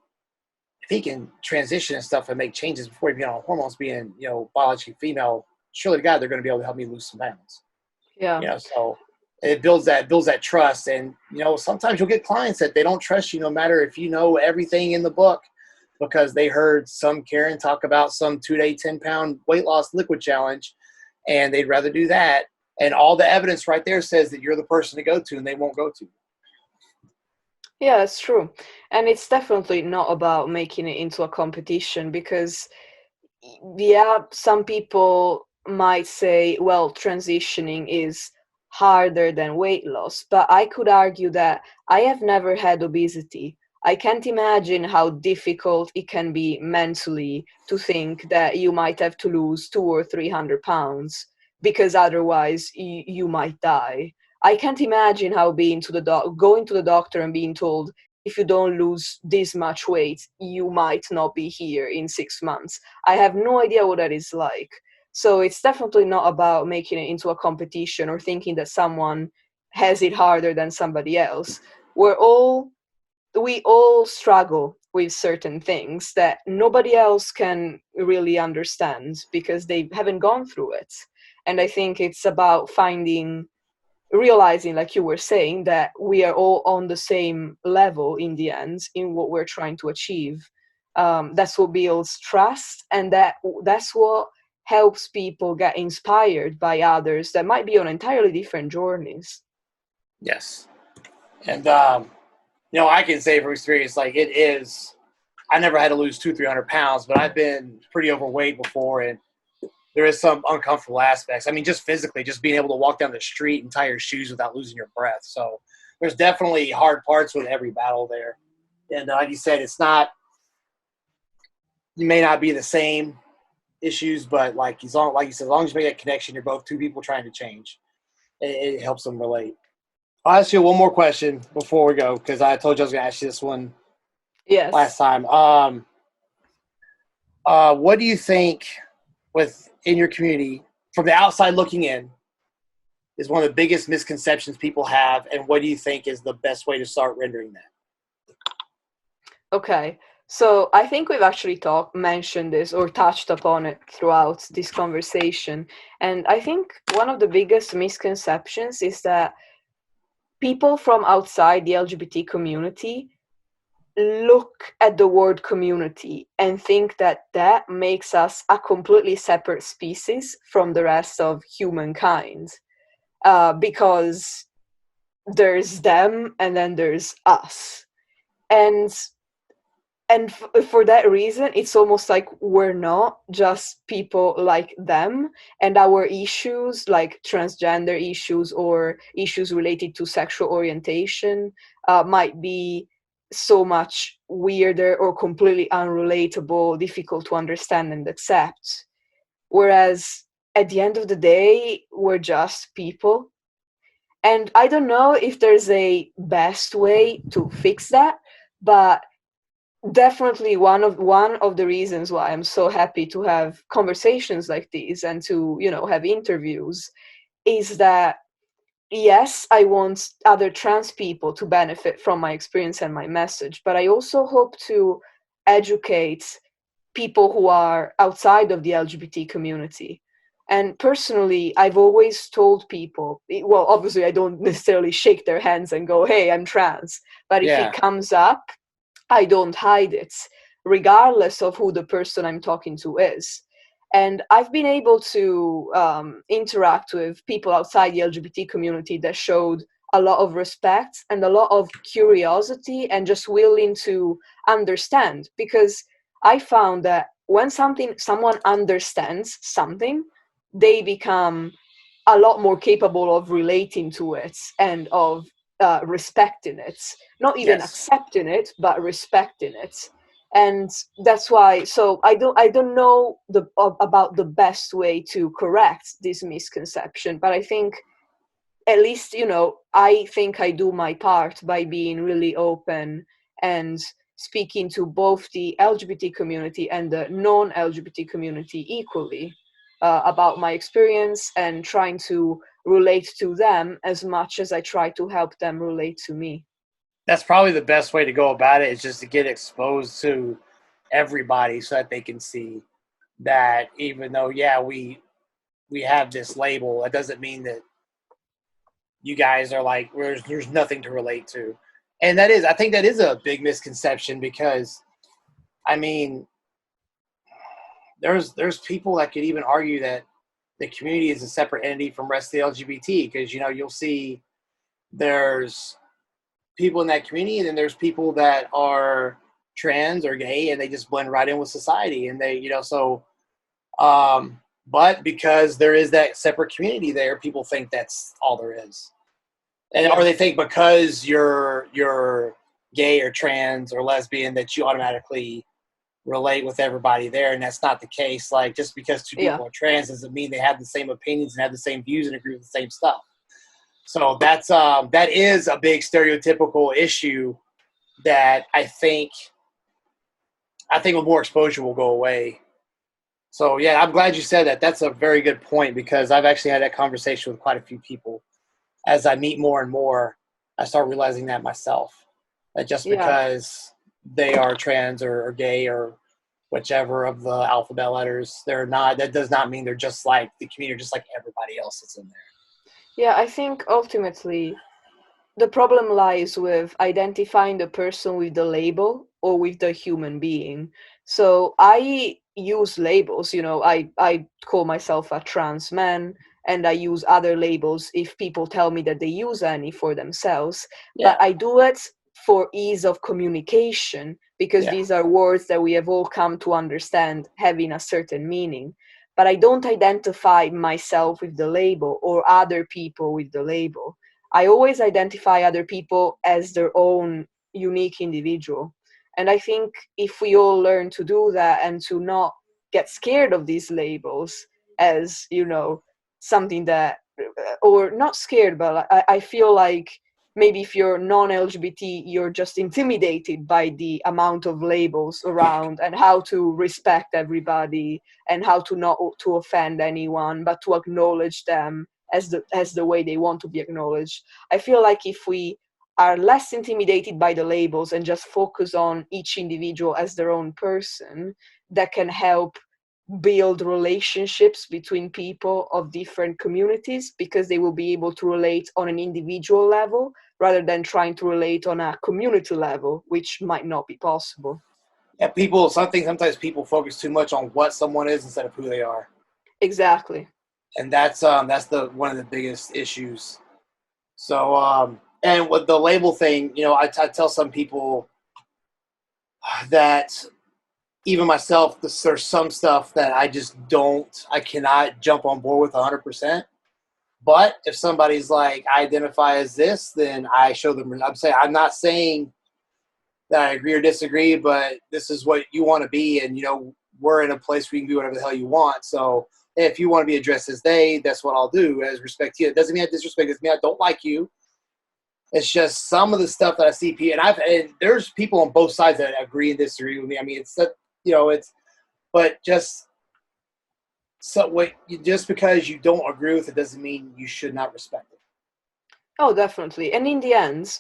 transition and stuff and make changes before he get on hormones, being biologically female, surely to God they're going to be able to help me lose some pounds. Yeah. So it builds that trust. And sometimes you'll get clients that they don't trust you, no matter if you know everything in the book, because they heard some Karen talk about some 2-day 10-pound weight loss liquid challenge, and they'd rather do that. And all the evidence right there says that you're the person to go to, and they won't go to. Yeah, it's true. And it's definitely not about making it into a competition because, yeah, some people might say, well, transitioning is harder than weight loss, but I could argue that I have never had obesity. I can't imagine how difficult it can be mentally to think that you might have to lose 200 or 300 pounds because otherwise you might die. I can't imagine how going to the doctor and being told if you don't lose this much weight, you might not be here in 6 months. I have no idea what that is like. So it's definitely not about making it into a competition or thinking that someone has it harder than somebody else. We all struggle with certain things that nobody else can really understand because they haven't gone through it. And I think it's about realizing, like you were saying, that we are all on the same level in the end in what we're trying to achieve. That's what builds trust, and that's what helps people get inspired by others that might be on entirely different journeys. Yes. And I can say from experience, like it is. I never had to lose 300 pounds, but I've been pretty overweight before, and there is some uncomfortable aspects. I mean, just physically, just being able to walk down the street and tie your shoes without losing your breath. So there's definitely hard parts with every battle there. And like you said, it's not. You may not be the same issues, but like like you said, as long as you make that connection, you're both two people trying to change. It helps them relate. I'll ask you one more question before we go because I told you I was going to ask you this one last Yes. time. What do you think in your community from the outside looking in is one of the biggest misconceptions people have, and what do you think is the best way to start rendering that? Okay. So I think we've actually mentioned this or touched upon it throughout this conversation. And I think one of the biggest misconceptions is that people from outside the LGBT community look at the word community and think that that makes us a completely separate species from the rest of humankind, because there's them and then there's us. And and for that reason it's almost like we're not just people like them, and our issues like transgender issues or issues related to sexual orientation might be so much weirder or completely unrelatable, difficult to understand and accept, whereas at the end of the day we're just people. And I don't know if there's a best way to fix that, but definitely one of the reasons why I'm so happy to have conversations like these and to have interviews is that, yes, I want other trans people to benefit from my experience and my message, but I also hope to educate people who are outside of the LGBT community. And personally, I've always told people, well, obviously I don't necessarily shake their hands and go, hey, I'm trans, but if it Yeah, comes up, I don't hide it, regardless of who the person I'm talking to is. And I've been able to interact with people outside the LGBT community that showed a lot of respect and a lot of curiosity and just willing to understand. Because I found that when someone understands something, they become a lot more capable of relating to it and of respecting it, not even yes. accepting it but respecting it. And that's why, so I don't know about the best way to correct this misconception, but I think at least I think I do my part by being really open and speaking to both the LGBT community and the non-LGBT community equally about my experience and trying to relate to them as much as I try to help them relate to me. That's probably the best way to go about it is just to get exposed to everybody so that they can see that even though, yeah, we have this label, it doesn't mean that you guys are like there's nothing to relate to. And I think that is a big misconception because I mean there's people that could even argue that the community is a separate entity from the rest of the LGBT because you'll see there's people in that community, and then there's people that are trans or gay, and they just blend right in with society, and they, but because there is that separate community there, people think that's all there is. And or they think because you're gay or trans or lesbian that you automatically relate with everybody there, and that's not the case. Like, just because two people are trans doesn't mean they have the same opinions and have the same views and agree with the same stuff. So that is a big stereotypical issue that I think with more exposure will go away. So yeah, I'm glad you said that. That's a very good point, because I've actually had that conversation with quite a few people. As I meet more and more, I start realizing that myself. That just because they are trans or gay or whichever of the alphabet letters, they're not. That does not mean they're just like the community, just like everybody else that's in there. Yeah, I think ultimately the problem lies with identifying the person with the label or with the human being. So I use labels, I call myself a trans man, and I use other labels if people tell me that they use any for themselves. But I do it for ease of communication, because these are words that we have all come to understand having a certain meaning. But I don't identify myself with the label or other people with the label. I always identify other people as their own unique individual. And I think if we all learn to do that and to not get scared of these labels as, something that, or not scared, but I feel like maybe if you're non-LGBT, you're just intimidated by the amount of labels around and how to respect everybody and how to not to offend anyone, but to acknowledge them as the way they want to be acknowledged. I feel like if we are less intimidated by the labels and just focus on each individual as their own person, that can help build relationships between people of different communities, because they will be able to relate on an individual level rather than trying to relate on a community level, which might not be possible. Yeah, sometimes people focus too much on what someone is instead of who they are. Exactly. And that's the one of the biggest issues. So and with the label thing, I tell some people that even myself, there's some stuff that I cannot jump on board with 100%. But if somebody's like, I identify as this, then I show them. I'm not saying that I agree or disagree, but this is what you want to be, and we're in a place where you can do whatever the hell you want. So if you want to be addressed as they, that's what I'll do, as respect to you. It doesn't mean I disrespect. It doesn't mean I don't like you. It's just some of the stuff that I see, and there's people on both sides that agree and disagree with me. I mean, but just because you don't agree with it doesn't mean you should not respect it. Oh, definitely. And in the end,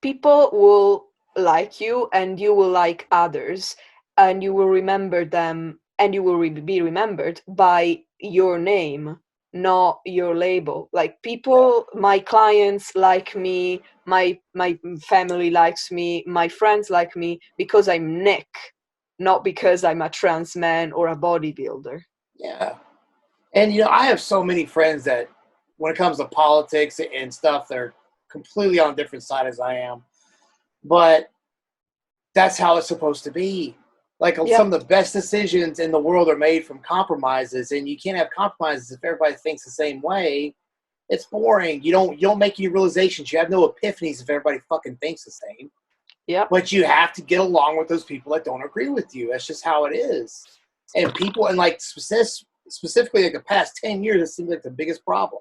people will like you and you will like others, and you will remember them, and you will be remembered by your name, not your label. Like, people, my clients like me, my family likes me, my friends like me because I'm Nick, not because I'm a trans man or a bodybuilder. Yeah. And, I have so many friends that when it comes to politics and stuff, they're completely on a different side as I am. But that's how it's supposed to be. Like, some of the best decisions in the world are made from compromises, and you can't have compromises if everybody thinks the same way. It's boring. You don't make any realizations. You have no epiphanies if everybody fucking thinks the same. Yeah. But you have to get along with those people that don't agree with you. That's just how it is. And people, and like specifically like the past 10 years, it seems like the biggest problem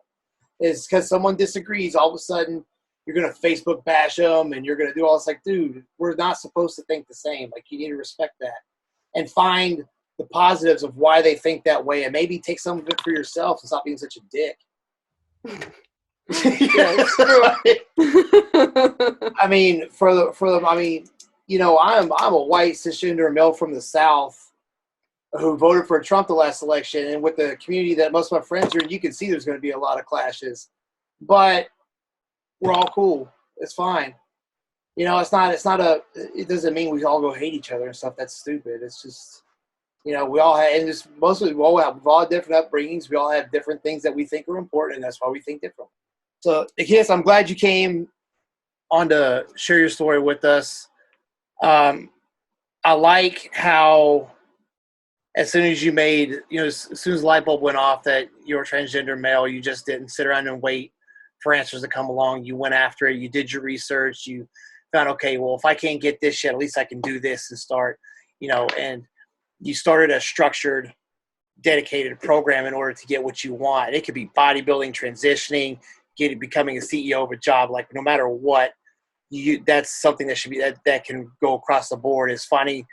is because someone disagrees, all of a sudden you're going to Facebook bash them and you're going to do all this. Like, dude, we're not supposed to think the same. Like, you need to respect that and find the positives of why they think that way, and maybe take some of it for yourself and stop being such a dick. Yes, true. I mean, I'm a white cisgender male from the South who voted for Trump the last election, and with the community that most of my friends are, you can see there's going to be a lot of clashes, but we're all cool. It's fine. It doesn't mean we all go hate each other and stuff. That's stupid. It's just, we all have, and just mostly we've all had different upbringings. We all have different things that we think are important, and that's why we think differently. So, Nikias, I'm glad you came on to share your story with us. I like how as soon as you made, as soon as the light bulb went off that you're a transgender male, you just didn't sit around and wait for answers to come along. You went after it. You did your research. You found, okay, well, if I can't get this yet, at least I can do this and start, and you started a structured, dedicated program in order to get what you want. It could be bodybuilding, transitioning, becoming a CEO of a job. Like no matter what, that's something that should be that can go across the board, is finding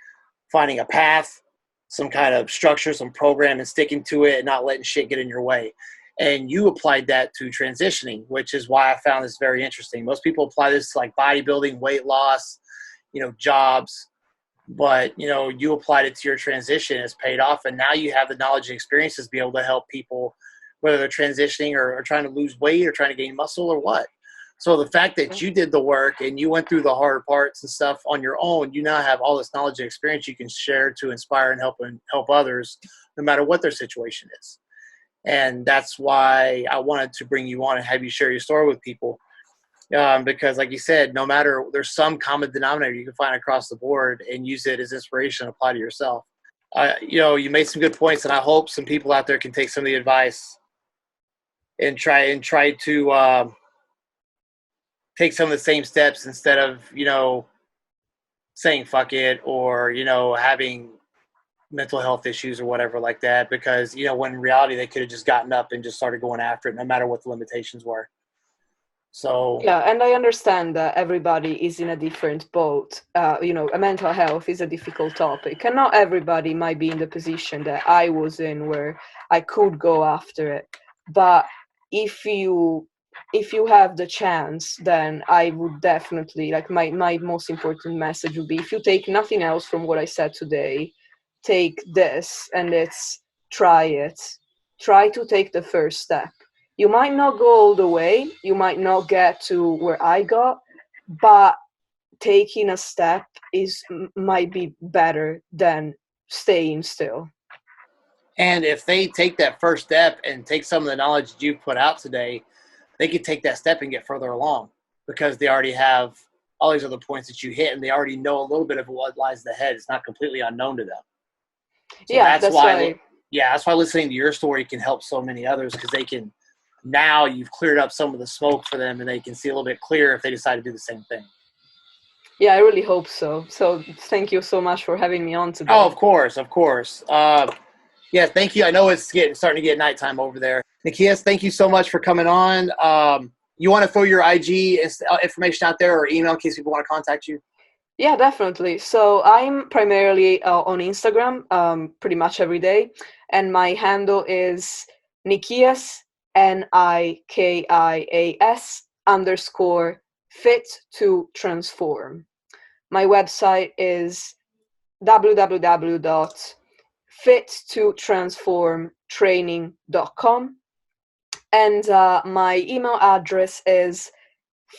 a path, some kind of structure, some program, and sticking to it and not letting shit get in your way. And you applied that to transitioning, which is why I found this very interesting. Most people apply this to like bodybuilding, weight loss, jobs, but you applied it to your transition. It's paid off, and now you have the knowledge and experiences to be able to help people, whether they're transitioning or trying to lose weight or trying to gain muscle or what. So the fact that you did the work and you went through the hard parts and stuff on your own, you now have all this knowledge and experience you can share to inspire and help others, no matter what their situation is. And that's why I wanted to bring you on and have you share your story with people. Because like you said, no matter, there's some common denominator you can find across the board and use it as inspiration to apply to yourself. You made some good points, and I hope some people out there can take some of the advice and try to take some of the same steps instead of, saying fuck it or, having mental health issues or whatever like that, because, when in reality they could have just gotten up and just started going after it no matter what the limitations were. So yeah, and I understand that everybody is in a different boat. Mental health is a difficult topic, and not everybody might be in the position that I was in where I could go after it. But if you have the chance, then I would definitely, like, my most important message would be, if you take nothing else from what I said today, take this, and it's try it. Try to take the first step. You might not go all the way, you might not get to where I got, but taking a step might be better than staying still. and if they take that first step and take some of the knowledge that you've put out today, they could take that step and get further along because they already have all these other points that you hit, and they already know a little bit of what lies ahead. It's not completely unknown to them. So Yeah, that's why. That's why listening to your story can help so many others, because they can, now you've cleared up some of the smoke for them, and they can see a little bit clearer if they decide to do the same thing. Yeah, I really hope so. So thank you so much for having me on today. Oh, of course. Yeah, thank you. I know it's starting to get nighttime over there. Nikias, thank you so much for coming on. You want to throw your IG information out there or email in case people want to contact you? Yeah, definitely. So I'm primarily on Instagram pretty much every day. And my handle is Nikias, NIKIAS_fit2transform. My website is www.fit2transformtraining.com. And my email address is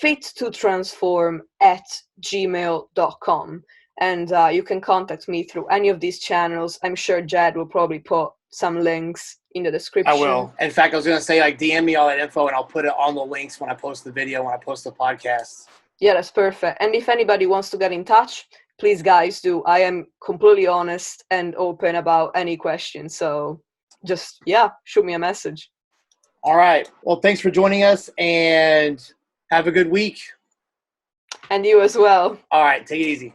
fit2transform@gmail.com. And you can contact me through any of these channels. I'm sure Jed will probably put some links in the description. I will. In fact, I was going to say, like, DM me all that info, and I'll put it on the links when I post the video, when I post the podcast. Yeah, that's perfect. And if anybody wants to get in touch, please, guys, do. I am completely honest and open about any questions. So just, shoot me a message. All right. Well, thanks for joining us, and have a good week. And you as well. All right. Take it easy.